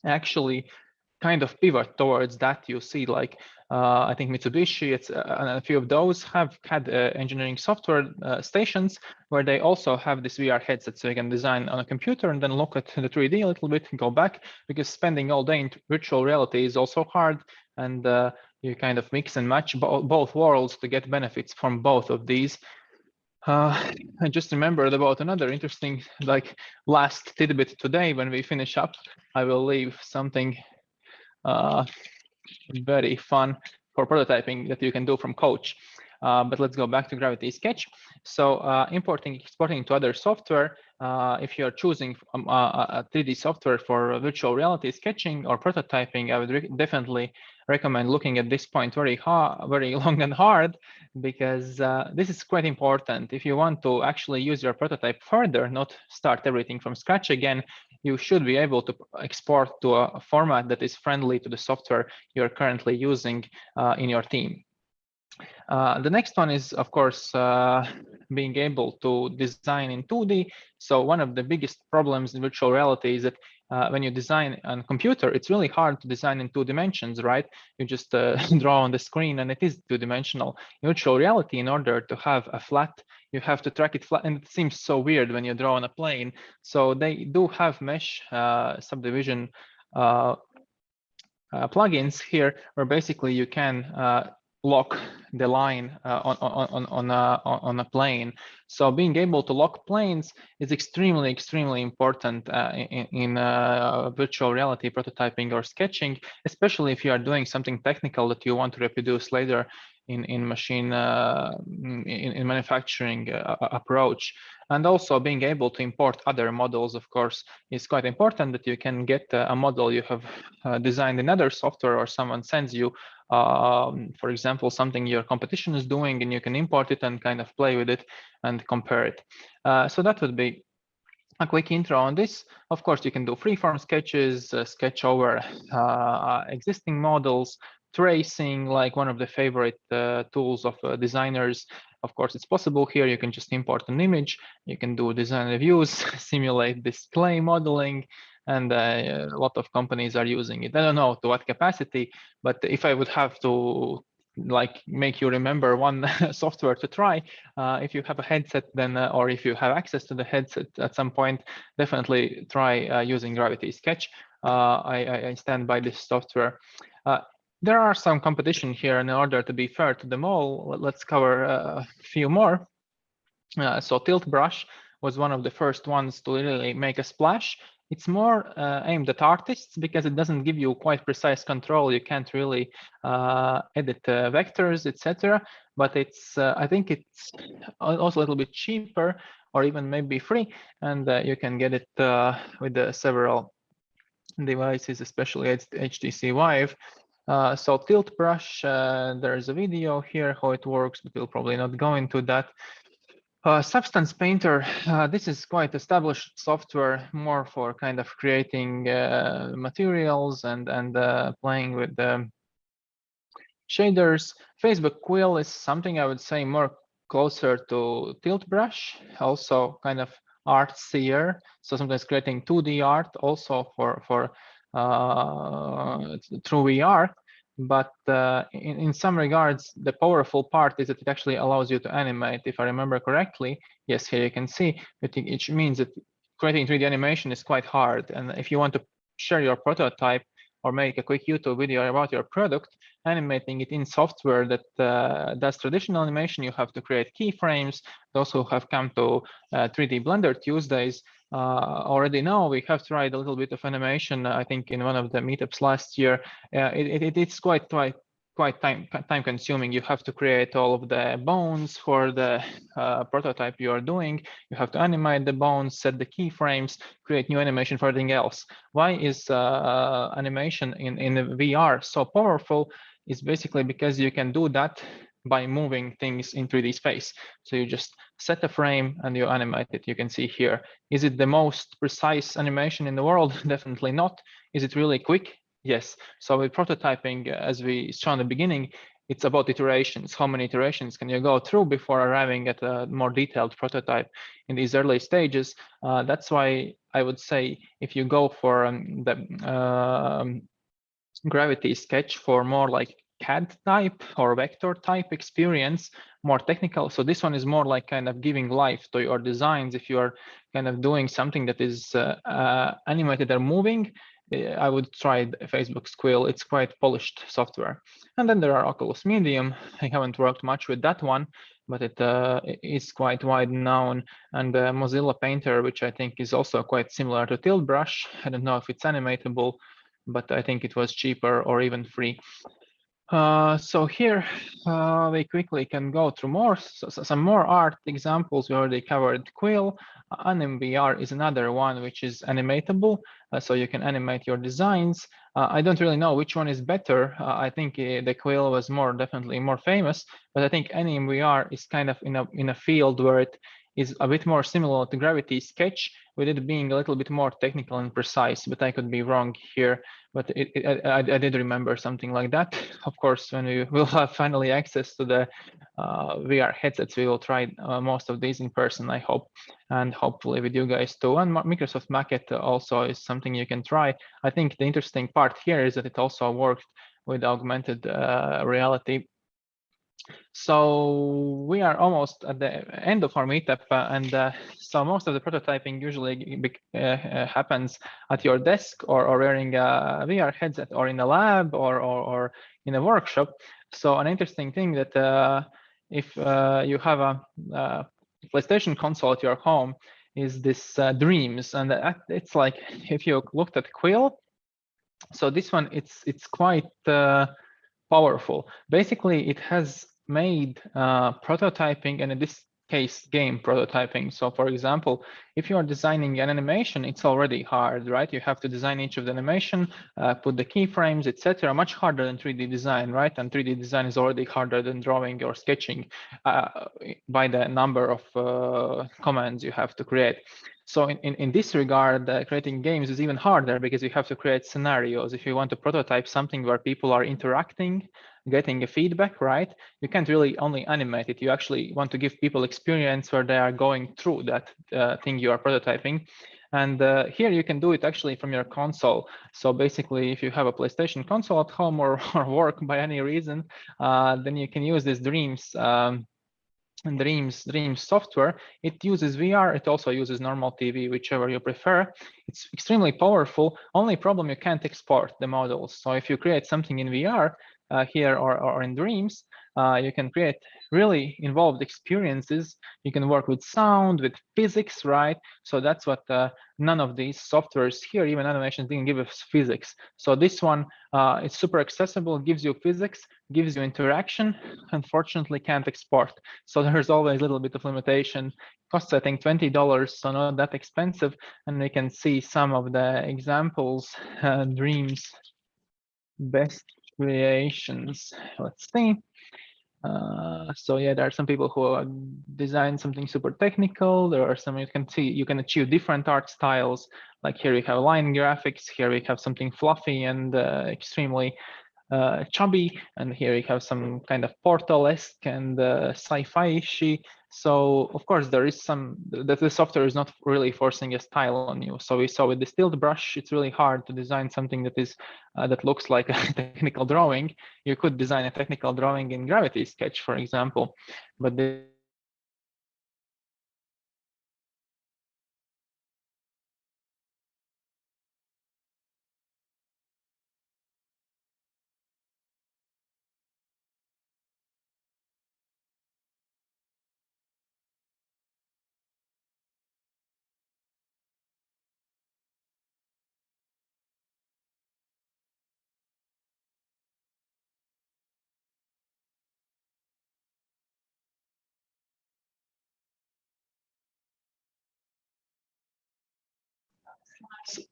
actually kind of pivot towards that. You see, like I think Mitsubishi, and a few of those have had engineering software stations where they also have this VR headset, so you can design on a computer and then look at the 3D a little bit and go back, because spending all day in virtual reality is also hard, and you kind of mix and match both worlds to get benefits from both of these. I just remembered about another interesting, like, last tidbit today. When we finish up, I will leave something very fun for prototyping that you can do from Coach. But let's go back to Gravity Sketch. So importing, exporting to other software. If you are choosing a 3D software for virtual reality sketching or prototyping, I would definitely recommend looking at this point very long and hard, because this is quite important. If you want to actually use your prototype further, not start everything from scratch again, you should be able to export to a format that is friendly to the software you're currently using in your team. The next one is, of course, being able to design in 2D. So one of the biggest problems in virtual reality is that when you design on a computer, it's really hard to design in 2 dimensions, right? You just draw on the screen and it is 2-dimensional. In virtual reality, in order to have a flat, you have to track it flat, and it seems so weird when you draw on a plane. So they do have mesh subdivision plugins here, where basically you can lock the line on a plane. So being able to lock planes is extremely important in virtual reality prototyping or sketching, especially if you are doing something technical that you want to reproduce later in machine in manufacturing approach. And also being able to import other models, of course, is quite important, that you can get a model you have designed in other software, or someone sends you, for example, something your competition is doing, and you can import it and kind of play with it and compare it. So that would be a quick intro on this. Of course, you can do freeform sketches, sketch over existing models, tracing, like one of the favorite tools of designers. Of course, it's possible here. You can just import an image. You can do design reviews, simulate display modeling, and a lot of companies are using it. I don't know to what capacity, but if I would have to like make you remember one software to try, if you have a headset, then or if you have access to the headset at some point, definitely try using Gravity Sketch. I stand by this software. There are some competition here, and in order to be fair to them all, let's cover a few more. So Tilt Brush was one of the first ones to really make a splash. It's more aimed at artists because it doesn't give you quite precise control. You can't really edit vectors, etc. But it's I think it's also a little bit cheaper, or even maybe free, and you can get it with several devices, especially HTC Vive. So Tilt Brush, there's a video here how it works, but we'll probably not go into that. Substance Painter, this is quite established software, more for kind of creating materials and playing with the shaders. Facebook Quill is something I would say more closer to Tilt Brush, also kind of artsier. So sometimes creating 2D art also for through VR. But in some regards, the powerful part is that it actually allows you to animate, if I remember correctly. Yes, here you can see, it means that creating 3D animation is quite hard. And if you want to share your prototype or make a quick YouTube video about your product, animating it in software that does traditional animation, you have to create keyframes. Those who have come to 3D Blender Tuesdays already know we have tried a little bit of animation, I think in one of the meetups last year. It's quite time consuming. You have to create all of the bones for the prototype you are doing. You have to animate the bones, set the keyframes, create new animation for everything else. Why is animation in the VR so powerful? Is basically because you can do that by moving things in 3D space. So you just set a frame and you animate it. You can see here. Is it the most precise animation in the world? Definitely not. Is it really quick? Yes. So with prototyping, as we saw in the beginning, it's about iterations. How many iterations can you go through before arriving at a more detailed prototype in these early stages? That's why I would say if you go for the Gravity Sketch for more like CAD type or vector type experience, more technical. So this one is more like kind of giving life to your designs. If you are kind of doing something that is animated or moving, I would try Facebook's Quill. It's quite polished software. And then there are Oculus Medium. I haven't worked much with that one, but it is quite wide known. And Mozilla Painter, which I think is also quite similar to Tilt Brush. I don't know if it's animatable, but I think it was cheaper or even free. So here we quickly can go through more, some more art examples. We already covered Quill. AnimVR is another one which is animatable, so you can animate your designs. I don't really know which one is better. I think the Quill was definitely more famous, but I think AnimVR is kind of in a field where it is a bit more similar to Gravity Sketch, with it being a little bit more technical and precise, but I could be wrong here. But I did remember something like that. Of course, when we will have finally access to the VR headsets, we will try most of these in person, I hope, and hopefully with you guys too. And Microsoft Maquette also is something you can try. I think the interesting part here is that it also worked with augmented reality. So we are almost at the end of our meetup, and so most of the prototyping usually happens at your desk or wearing a VR headset or in a lab or in a workshop. So an interesting thing that if you have a PlayStation console at your home is this Dreams, and it's like if you looked at Quill. So this one, it's quite powerful. Basically, it has made prototyping, and in this case, game prototyping. So for example, if you are designing an animation, it's already hard, right? You have to design each of the animation, put the keyframes, etc. Much harder than 3D design, right? And 3D design is already harder than drawing or sketching by the number of commands you have to create. So in this regard, creating games is even harder because you have to create scenarios. If you want to prototype something where people are interacting, getting a feedback, right? You can't really only animate it. You actually want to give people experience where they are going through that thing you are prototyping. And here you can do it actually from your console. So basically, if you have a PlayStation console at home or work by any reason, then you can use this Dreams software. It uses VR. It also uses normal TV, whichever you prefer. It's extremely powerful. Only problem, you can't export the models. So if you create something in VR here or in Dreams, you can create really involved experiences. You can work with sound, with physics, right? So that's what none of these softwares here, even animations, didn't give us physics. So this one, it's super accessible, gives you physics, gives you interaction, unfortunately can't export. So there's always a little bit of limitation. Costs, I think, $20, so not that expensive. And we can see some of the examples, Dreams best creations. Let's see. So yeah, there are some people who design something super technical. There are some, you can see, you can achieve different art styles. Like here we have line graphics, here we have something fluffy and extremely chubby, and here we have some kind of Portal-esque and sci-fi-ishy. So of course there is some, the software is not really forcing a style on you. So we saw with the Tilt Brush, it's really hard to design something that is that looks like a technical drawing. You could design a technical drawing in Gravity Sketch, for example, but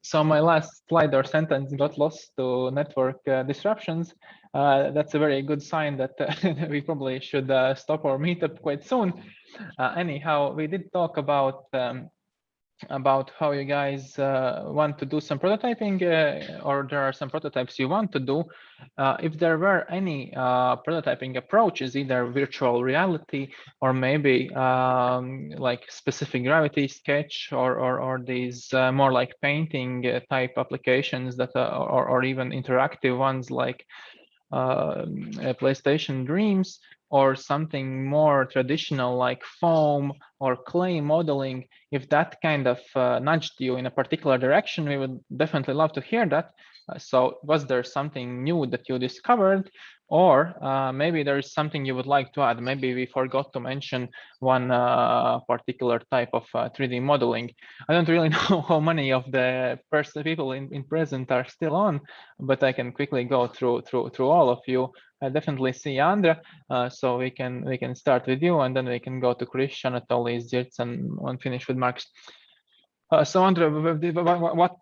so my last slide or sentence got lost to network disruptions. That's a very good sign that we probably should stop our meetup quite soon. Anyhow, we did talk about how you guys want to do some prototyping, or there are some prototypes you want to do. If there were any prototyping approaches, either virtual reality or maybe like specific Gravity Sketch or these more like painting type applications that or even interactive ones like PlayStation Dreams, or something more traditional like foam or clay modeling, if that kind of nudged you in a particular direction, we would definitely love to hear that. So was there something new that you discovered, or maybe there is something you would like to add? Maybe we forgot to mention one particular type of 3D modeling. I don't really know how many of the people in present are still on, but I can quickly go through all of you. I definitely see Andra, so we can start with you, and then we can go to Christian, Anatoly, Zirts, and finish with Marks. So Andra,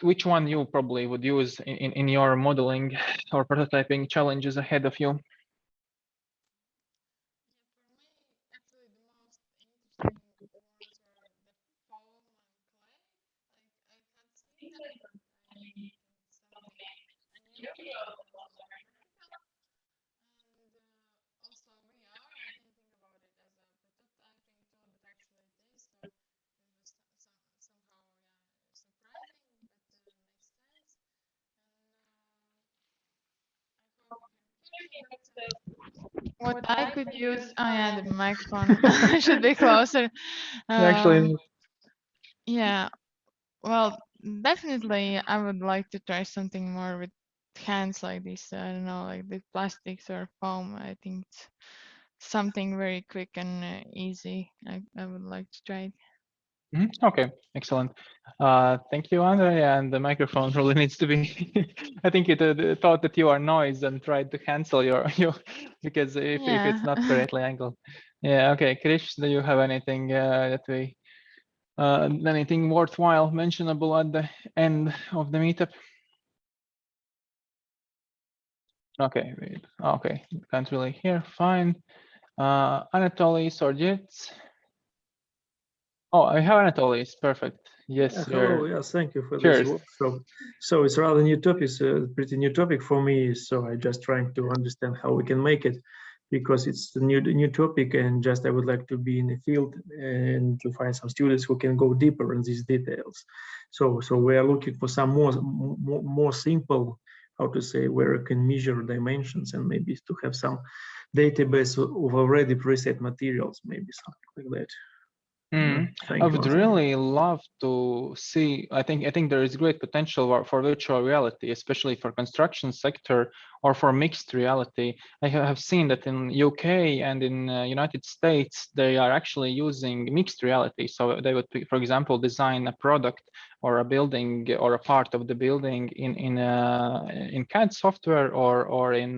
which one you probably would use in your modeling or prototyping challenges ahead of you? Actually, the most interesting ones were the foam and clay. Like I had seen them, but I wanted something new and practical. And also VR, I didn't think about it as a prototyping tool, but actually it is. So it was somehow surprising, but makes sense. And I hope you can hear me. But what I could use, oh yeah, the microphone should be closer. Actually, Yeah, well, definitely I would like to try something more with hands like this. I don't know, like the plastics or foam. I think it's something very quick and easy. I would like to try it. Okay, excellent. Thank you, Andre. And the microphone really needs to be. I think it thought that you are noise and tried to cancel your because if it's not Yeah. correctly angled. Yeah. Okay, Krish, do you have anything that we anything worthwhile mentionable at the end of the meetup? Okay. Okay. Can't really hear. Fine. Anatoly Sorgits. Oh, I have Anatoly. It's perfect. Yes. Hello. Yes, thank you for Cheers. this workshop. So it's rather new topic. It's a pretty new topic for me. So I just trying to understand how we can make it, because it's a new topic, and just I would like to be in the field and to find some students who can go deeper in these details. So we are looking for some more simple, how to say, where you can measure dimensions and maybe to have some database of already preset materials, maybe something like that. I would really love to see. I think there is great potential for virtual reality, especially for construction sector or for mixed reality. I have seen that in UK and in United States they are actually using mixed reality. So they would, for example, design a product or a building or a part of the building in CAD software or in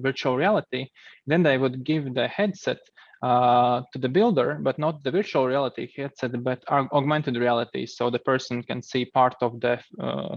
virtual reality. Then they would give the headset to the builder, but not the virtual reality headset, but augmented reality. So the person can see part of the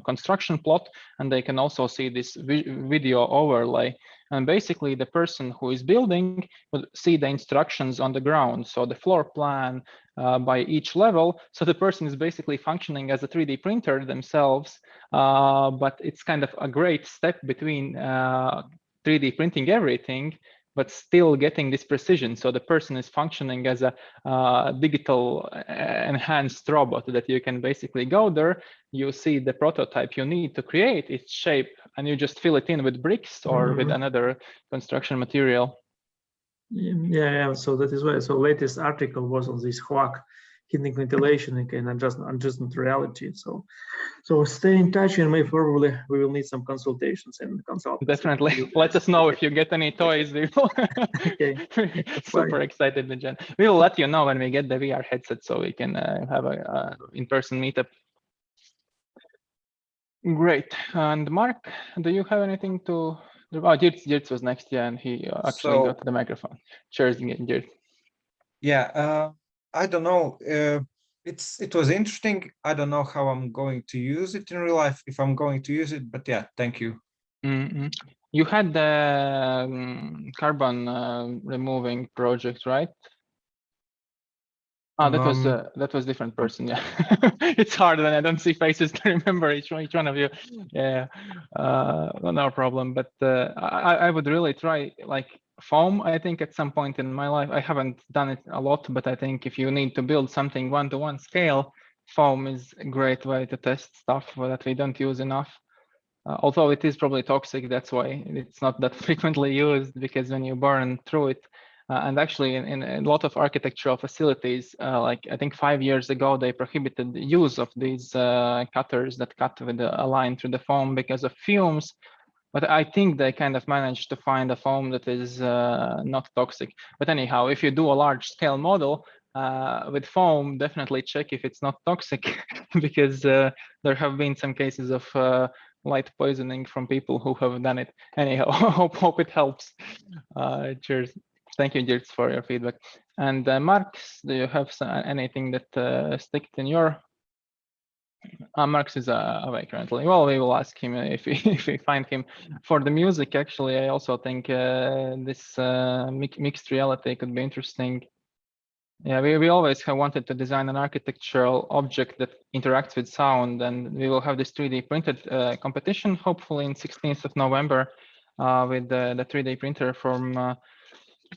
construction plot, and they can also see this video overlay. And basically, the person who is building will see the instructions on the ground. So the floor plan by each level. So the person is basically functioning as a 3D printer themselves, but it's kind of a great step between 3D printing everything, but still getting this precision. So the person is functioning as a digital enhanced robot that you can basically go there, you see the prototype you need to create its shape, and you just fill it in with bricks or with another construction material. Yeah. So that is why. So latest article was on this HVAC, heating ventilation, and adjustment reality. So stay in touch, and maybe probably we will need some consultations and consultants. Definitely. Let us know if you get any toys. We will. Okay. Super excited, Jen. We will let you know when we get the VR headset, so we can have a in-person meetup. Great. And Mark, do you have anything to? Oh, Jirts was next, yeah, and he actually got the microphone. Cheers again, Jirts. Yeah, I don't know. It was interesting. I don't know how I'm going to use it in real life, if I'm going to use it, but yeah, thank you. You had the carbon removing project, right? Oh, that was different person. Yeah, it's hard when I don't see faces to remember each one of you. Yeah, no problem. But I would really try like foam. I think at some point in my life, I haven't done it a lot, but I think if you need to build something 1-to-1 scale, foam is a great way to test stuff that we don't use enough. Although it is probably toxic, that's why it's not that frequently used, because when you burn through it, And actually, in a lot of architectural facilities, like I think 5 years ago, they prohibited the use of these cutters that cut with a line through the foam because of fumes. But I think they kind of managed to find a foam that is not toxic. But anyhow, if you do a large scale model with foam, definitely check if it's not toxic, because there have been some cases of light poisoning from people who have done it. Anyhow, hope it helps. Cheers. Thank you, Dirks, for your feedback. And Marks, do you have anything that sticked in your? Marks is away currently. Well, we will ask him if we find him. For the music, actually, I also think this mixed reality could be interesting. Yeah, we always have wanted to design an architectural object that interacts with sound, and we will have this 3D printed competition, hopefully in 16th of November, with the 3D printer from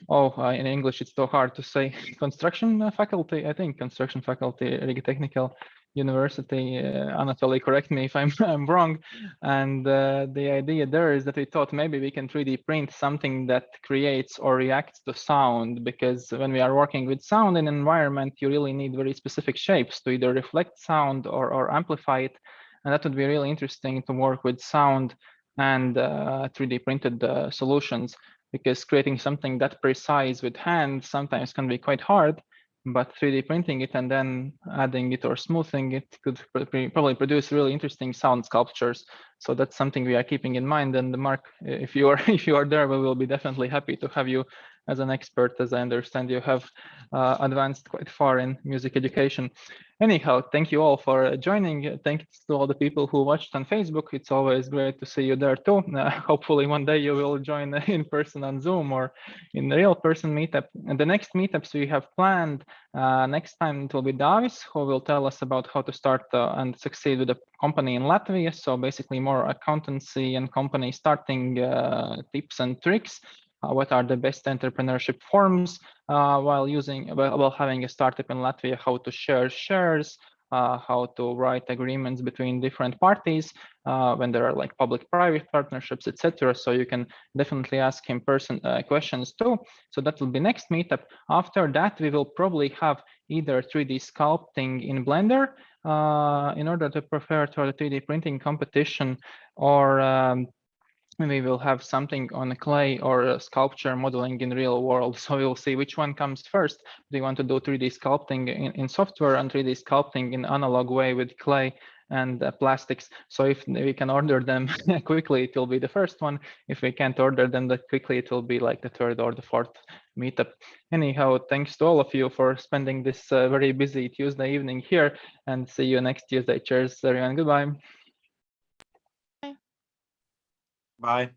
in English it's so hard to say, construction faculty, I think, construction faculty, Riga Technical University. Anatoly, correct me if I'm wrong. And the idea there is that we thought maybe we can 3D print something that creates or reacts to sound, because when we are working with sound in an environment, you really need very specific shapes to either reflect sound or amplify it. And that would be really interesting to work with sound and 3D printed solutions, because creating something that precise with hand sometimes can be quite hard, but 3D printing it and then adding it or smoothing it could probably produce really interesting sound sculptures. So that's something we are keeping in mind. And Mark, if you are there, we will be definitely happy to have you as an expert. As I understand, you have advanced quite far in music education. Anyhow, thank you all for joining. Thanks to all the people who watched on Facebook. It's always great to see you there too. Hopefully one day you will join in person on Zoom or in the real person meetup. And the next meetups we have planned, next time it will be Davis, who will tell us about how to start and succeed with a company in Latvia. So basically more accountancy and company starting tips and tricks. What are the best entrepreneurship forms while having a startup in Latvia, how to share shares, how to write agreements between different parties when there are like public-private partnerships, etc. So you can definitely ask him questions too. So that will be next meetup. After that, we will probably have either 3D sculpting in Blender in order to prepare for the 3D printing competition, or we will have something on clay or sculpture modeling in real world. So we'll see which one comes first. Do you want to do 3D sculpting in software and 3D sculpting in analog way with clay and plastics? So if we can order them quickly, it will be the first one. If we can't order them that quickly, it will be like the third or the fourth meetup. Anyhow, thanks to all of you for spending this very busy Tuesday evening here, and see you next Tuesday. Cheers, everyone. Goodbye. Bye.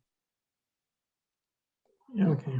Okay.